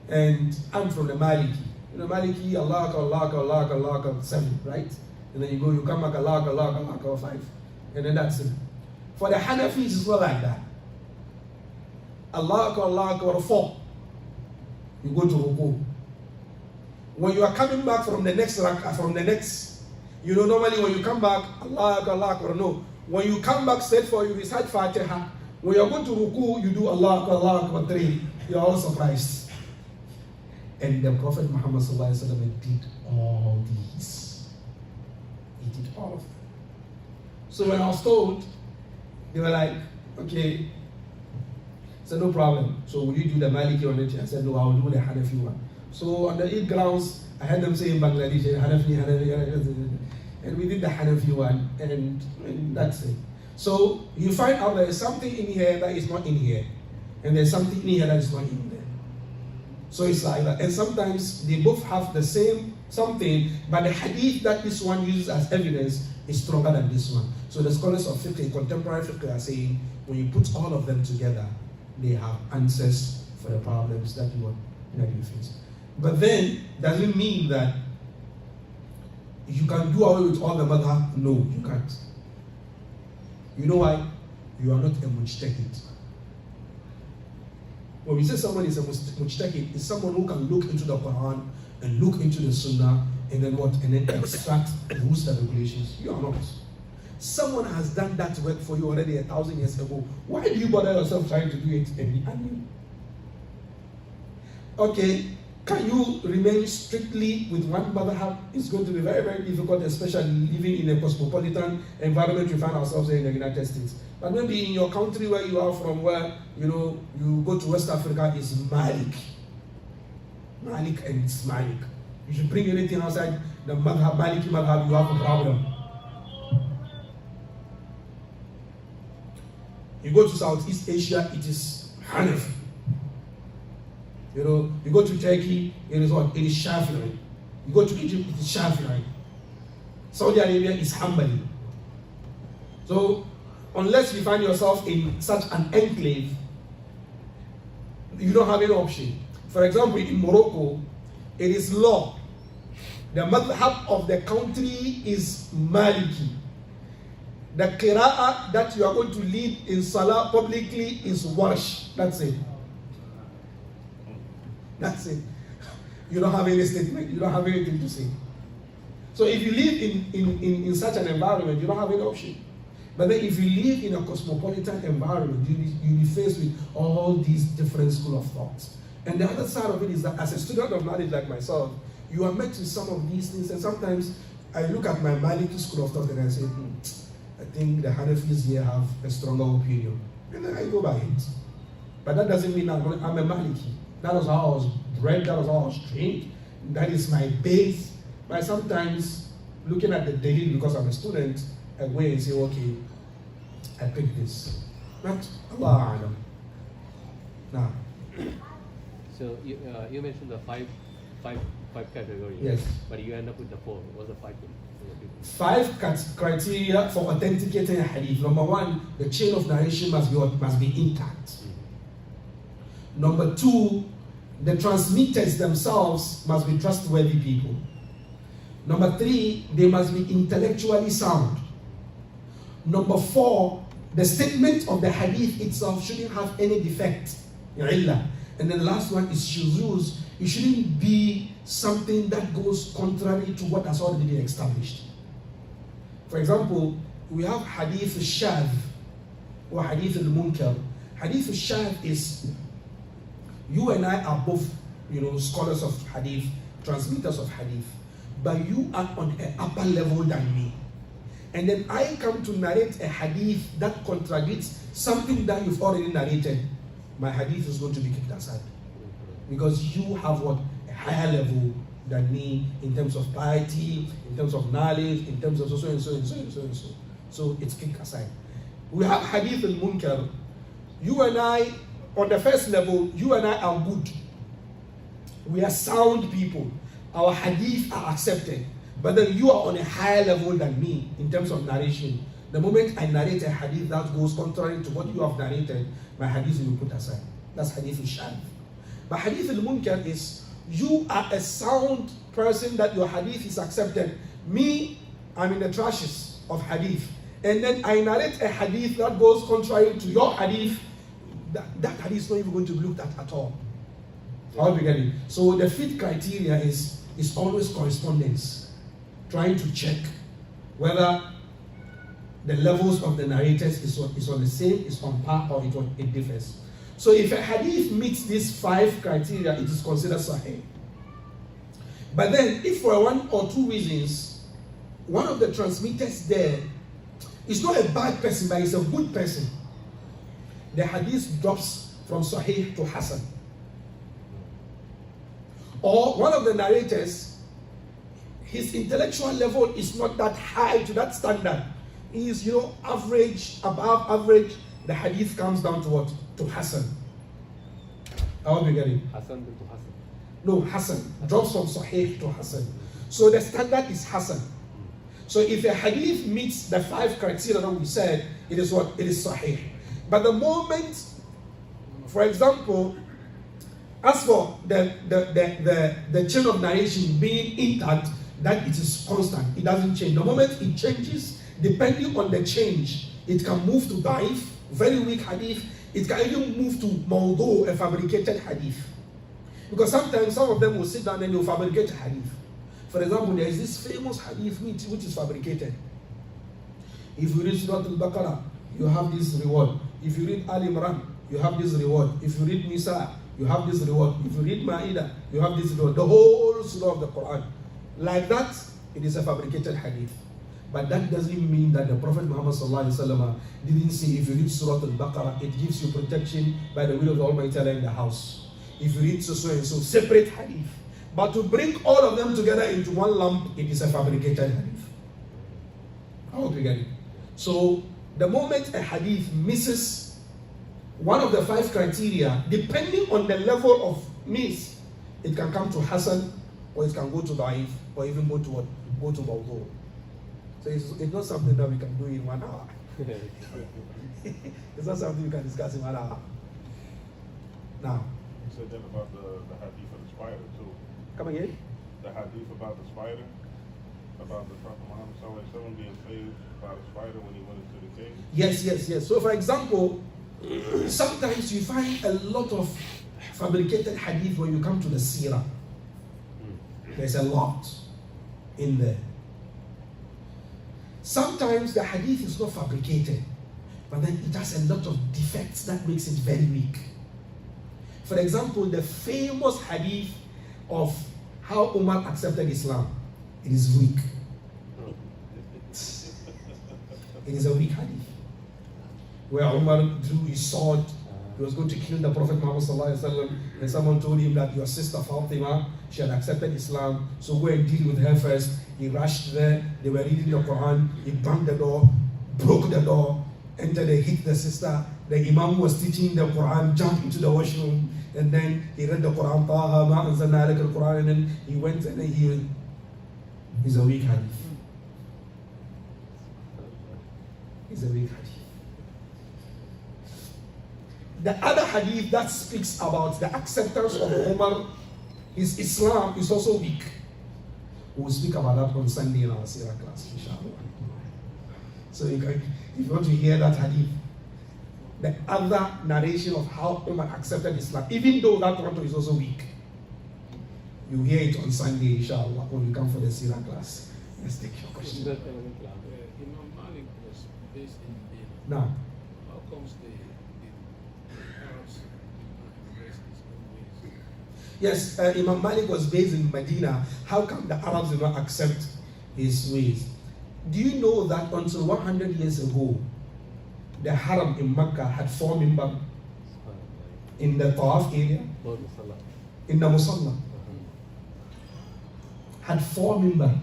And I'm from the Maliki. Maliki, Allah, 7, right? And then you come back, Allah, 5. And then that's it. For the Hanafis, it's not like that. Allah, 4. You go to Ruku. When you are coming back from the next, normally when you come back, Allah, no. When you come back straight for you recite Fatiha. When you are going to Ruku, you do Allah, 3. You are all surprised. And the Prophet Muhammad did all these. He did all of them. So when I was told, they were like, okay. I said, no problem. So will you do the Maliki on it? I said, no, I will do the Hanafi one. So on the Eid grounds, I had them say in Bangladesh, Hanafi, and we did the Hanafi one, and that's it. So you find out there is something in here that is not in here, and there's something in here that is not in there. So it's like that. And sometimes they both have the same something, but the hadith that this one uses as evidence is stronger than this one. So the scholars of fiqh, contemporary fiqh, are saying when you put all of them together, they have answers for the problems that you face. But then, does it mean that you can do away with all the madhab? No, you can't. You know why? You are not a mujtahid. When we say someone is a mujtahid, it's someone who can look into the Quran and look into the Sunnah and then what? And then extract rules and regulations. You are not. Someone has done that work for you already 1,000 years ago. Why do you bother yourself trying to do it anew? Okay, can you remain strictly with one madhab? It's going to be very, very difficult, especially living in a cosmopolitan environment we find ourselves in the United States. But maybe in your country where you are from, where you go to West Africa, is Malik. Malik and it's Malik. You should bring anything outside the madhab, Maliki madhab, you have a problem. You go to Southeast Asia, it is Hanafi. You go to Turkey, it is what? It is Shafi'i. You go to Egypt, it is Shafi'i. Saudi Arabia is Hanbali. So, unless you find yourself in such an enclave, you don't have any option. For example, in Morocco, it is law. The madhab of the country is Maliki. The qira'ah that you are going to lead in Salah publicly is Warsh. That's it. That's it. You don't have any statement. You don't have anything to say. So if you live in such an environment, you don't have any option. But then if you live in a cosmopolitan environment, you'll be faced with all these different schools of thoughts. And the other side of it is that as a student of knowledge like myself, you are met with some of these things. And sometimes I look at my Maliki school of thought and I say, I think the Hanafis here have a stronger opinion. And then I go by it. But that doesn't mean I'm a Maliki. That was how I was bred, that was how I was trained. That is my base. But sometimes, looking at the daily, because I'm a student, I go and say, okay, I pick this. Not Allah Alam. Now. So you mentioned the five categories. Yes. But you end up with the 4. What's the 5? 5 criteria for authenticating a hadith. Number 1, the chain of narration must be intact. Number 2, the transmitters themselves must be trustworthy people. Number 3, they must be intellectually sound. Number 4, the statement of the hadith itself shouldn't have any defect. And then the last one is shuzuz. It shouldn't be something that goes contrary to what has already been established. For example, we have hadith al-shadh or hadith al-munkar. Hadith al-shadh is, you and I are both, scholars of hadith, transmitters of hadith, but you are on an upper level than me. And then I come to narrate a hadith that contradicts something that you've already narrated. My hadith is going to be kicked aside. Because you have what? A higher level than me in terms of piety, in terms of knowledge, in terms of so and so and so and so and so. So it's kicked aside. We have hadith al-munkar. You and I, on the first level, you and I are good. We are sound people. Our hadith are accepted. But then you are on a higher level than me in terms of narration. The moment I narrate a hadith that goes contrary to what you have narrated, my hadith will be put aside. That's hadith al-shadh. But hadith al-munkar is, you are a sound person that your hadith is accepted. Me, I'm in the trashes of hadith. And then I narrate a hadith that goes contrary to your hadith. That hadith is not even going to be looked at all. How do you get it? So the 5th criteria is always correspondence. Trying to check whether the levels of the narrators is on the same, is on par, or it differs. So if a hadith meets these 5 criteria, it is considered sahih. But then, if for 1 or 2 reasons, one of the transmitters there is not a bad person, but is a good person, the hadith drops from sahih to hasan. Or one of the narrators, his intellectual level is not that high to that standard. is, average, above average, the hadith comes down to what? To Hassan. I hope you get it. Hassan to Hassan. No, Hassan. Drops from Sahih to Hassan. So the standard is Hassan. So if a hadith meets the 5 criteria that we said, it is what? It is Sahih. But the moment, for example, as for the chain of narration being intact, that it is constant. It doesn't change. The moment it changes, depending on the change, it can move to Da'if, very weak hadith. It can even move to Mawdu, a fabricated hadith. Because sometimes some of them will sit down and they'll fabricate hadith. For example, there is this famous hadith which is fabricated. If you read Surah Al-Baqarah, you have this reward. If you read Al Imran, you have this reward. If you read Nisa, you have this reward. If you read Ma'idah, you have this reward. The whole surah of the Quran. Like that, it is a fabricated hadith. But that doesn't mean that the Prophet Muhammad didn't say if you read Surah Al-Baqarah, it gives you protection by the will of the Almighty Allah in the house. If you read so and so, separate hadith. But to bring all of them together into one lump, it is a fabricated hadith. I hope you get it. So, the moment a hadith misses one of the 5 criteria, depending on the level of miss, it can come to Hassan, or it can go to Da'if, or even go to what? Go to Mawdu. So it's not something that we can do in 1 hour. It's not something we can discuss in 1 hour. Now. You said that about the hadith of the spider too. Come again? The hadith about the spider, about the Prophet Muhammad being saved by the spider when he went into the cave. Yes. So for example, sometimes you find a lot of fabricated hadith when you come to the seerah. There's a lot in there. Sometimes the hadith is not fabricated, but then it has a lot of defects that makes it very weak. For example, the famous hadith of how Umar accepted Islam, it is weak. It is a weak hadith. Where Umar drew his sword, he was going to kill the Prophet Muhammad and someone told him that your sister Fatima, she had accepted Islam, so go and deal with her first. He rushed there, they were reading the Quran, he banged the door, broke the door, entered and hit the sister. The Imam was teaching the Quran, jumped into the washroom, and then he read the Quran, Taha ma anzalna alayka al-Quran, and then he went and then he's a weak hadith. He's a weak hadith. The other hadith that speaks about the acceptance of Umar, his Islam, is also weak. We will speak about that on Sunday in our Sirah class, inshallah. So if you want to hear that hadith, the other narration of how Umar accepted Islam, even though that one is also weak, you hear it on Sunday, inshallah, when we come for the Sirah class. Let's take your question. Imam Malik was based in Medina. Now, How comes the Arabs embrace his own ways? yes, Imam Malik was based in Medina. How come the Arabs did not accept his ways? Do you know that until 100 years ago, the Haram in Mecca had 4 minbar in the Tawaf area, in the Musalla, had 4 minbar.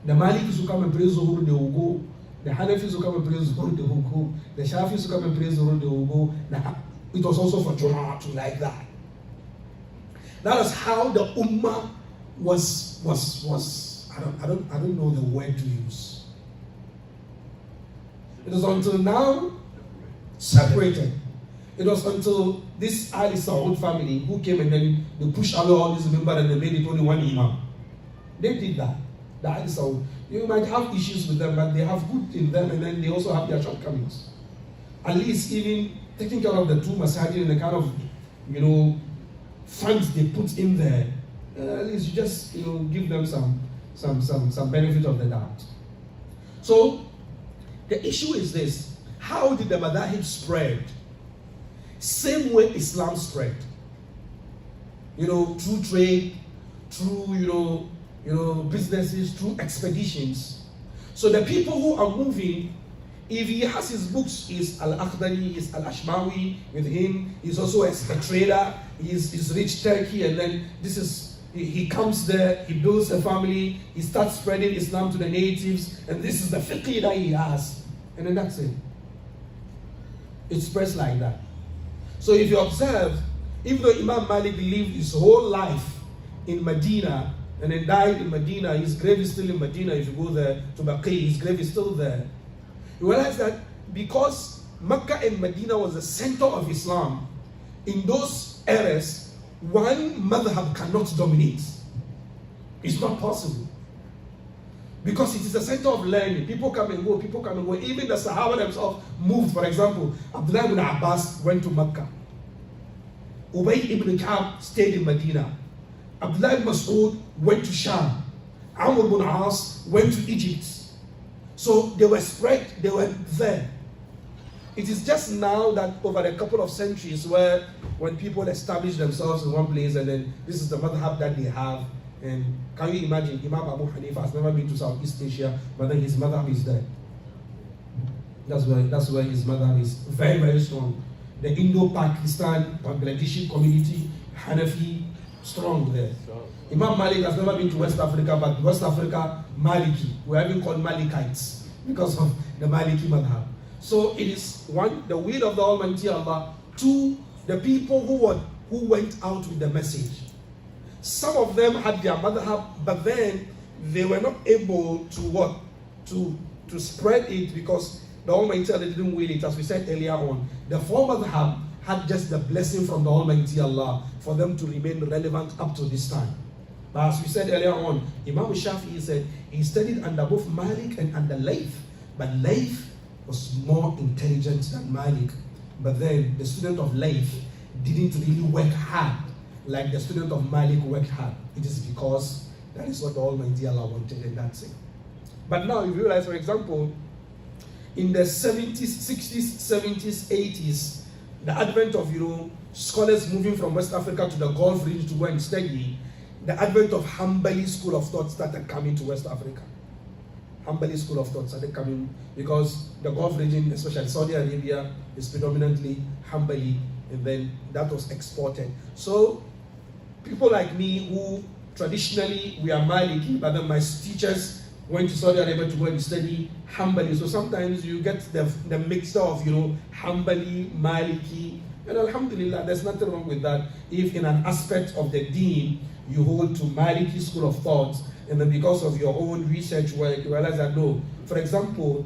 The Malikis who come and pray Zuhur, they will go. The Hanafis who come and pray Zuhur, they will go. The Shafis who come and pray Zuhur, they will go. It was also for Jum'ah to like that. That is how the Ummah was I don't know the word to use. It was until now separated. It was until this Ali Saud family who came and then they pushed away all these members and they made it only one Imam. They did that. The Ali Saud. You might have issues with them, but they have good in them and then they also have their shortcomings. At least even taking care of the 2 masajid and the kind of, funds they put in there, at least you just, give them some benefit of the doubt. So, the issue is this: how did the madahib spread? Same way Islam spread. Through trade, through businesses, through expeditions. So the people who are moving, if he has his books, is Al-Akhdari, is Al-Ashmawi with him, he's also a trader, he's reached Turkey, and then this is he comes there, he builds a family, he starts spreading Islam to the natives, and this is the fiqh that he has. And then that's it. It spreads like that. So if you observe, even though Imam Malik lived his whole life in Medina and then died in Medina, his grave is still in Medina. If you go there to Baqi, his grave is still there. You realize that because Mecca and Medina was the center of Islam, in those eras, one madhab cannot dominate. It's not possible. Because it is the center of learning. People come and go, people come and go. Even the Sahaba themselves moved. For example, Abdullah ibn Abbas went to Mecca. Ubay ibn Ka'b stayed in Medina. Abdullah ibn Mas'ud went to Sham. Amr ibn As went to Egypt. So they were spread, they were there. It is just now that over a couple of centuries where when people establish themselves in one place and then this is the madhab that they have. And can you imagine, Imam Abu Hanifa has never been to Southeast Asia, but then his madhab is there. That's where his madhab is very, very strong. The Indo-Pakistan, Bangladeshi community, Hanafi, strong there. Imam Malik has never been to West Africa, but West Africa, Maliki. We are even called Malikites because of the Maliki madhab. So it is one, the will of the Almighty Allah. Two, the people who went out with the message. Some of them had their madhab, but then they were not able to what? To spread it because the Almighty Allah didn't will it. As we said earlier on, the four madhab had just the blessing from the Almighty Allah for them to remain relevant up to this time. But as we said earlier on, Imam Shafi'i said he studied under both Malik and under Layth, but Layth was more intelligent than Malik. But then the student of Layth didn't really work hard like the student of Malik worked hard. It is because that is what the Almighty Allah wanted, and that's it. But now you realize, for example, in the 70s, 60s, 70s, 80s, the advent of scholars moving from West Africa to the Gulf region to go and study, the advent of Hanbali school of thought started coming to West Africa. Hanbali school of thought started coming because the Gulf region, especially Saudi Arabia, is predominantly Hanbali, and then that was exported. So people like me who traditionally we are Maliki, but then my teachers went to Saudi Arabia to go and study Hanbali. So sometimes you get the mixture of Hanbali, Maliki, and Alhamdulillah, there's nothing wrong with that. If in an aspect of the deen you hold to Maliki school of thought, and then because of your own research work, you realize that no. For example,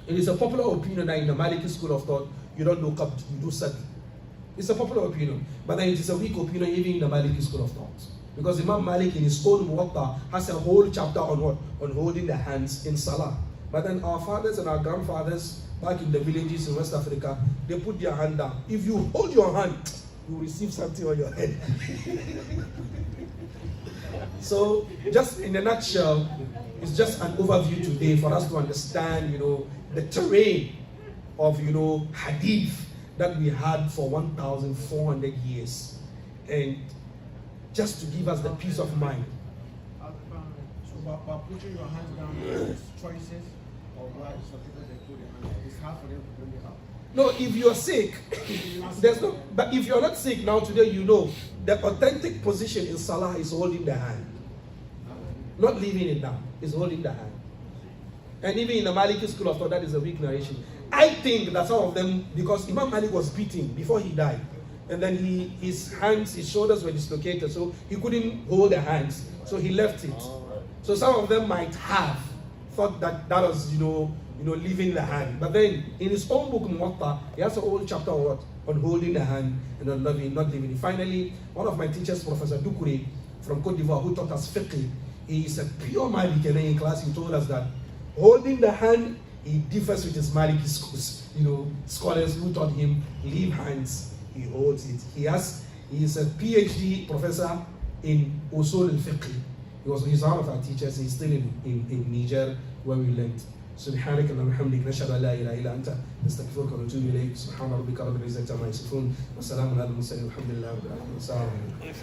it is a popular opinion that in the Maliki school of thought, you don't do qabd, you do sadr. It's a popular opinion, but then it is a weak opinion even in the Maliki school of thought. Because Imam Malik in his own Muwatta has a whole chapter on what? On holding the hands in Salah. But then our fathers and our grandfathers back in the villages in West Africa, they put their hand down. If you hold your hand, you will receive something on your head. So, just in a nutshell, it's just an overview today for us to understand, the terrain of, hadith that we had for 1,400 years. And just to give us the peace of mind. So by putting your hands down, there's choices of why some people they put their hands down. It's hard for them to bring it up. No, if you're sick, there's no. But if you're not sick now today, the authentic position in Salah is holding the hand, not leaving it down. It's holding the hand. And even in the Maliki school of thought, that is a weak narration. I think that some of them, because Imam Malik was beaten before he died, and then his shoulders were dislocated, so he couldn't hold the hands, so he left it. So some of them might have thought that was, leaving the hand. But then in his own book, Muwatta, he has a whole chapter on what? On holding the hand and on not leaving it. Finally, one of my teachers, Professor Dukure from Cote d'Ivoire, who taught us fiqh, he is a pure Maliki, and in class he told us that holding the hand, he differs with his Maliki schools. Scholars who taught him leave hands, he holds it. He is a PhD professor in Usul al-Fiqh. He's one of our teachers. He's still in Niger where we learned. سبحانك اللهم وبحمدك نشهد ان لا اله الا انت نستغفرك ونتوب اليك سبحان ربك رب العزه عما يصفون وسلام على المرسلين والحمد لله رب العالمين. السلام عليكم.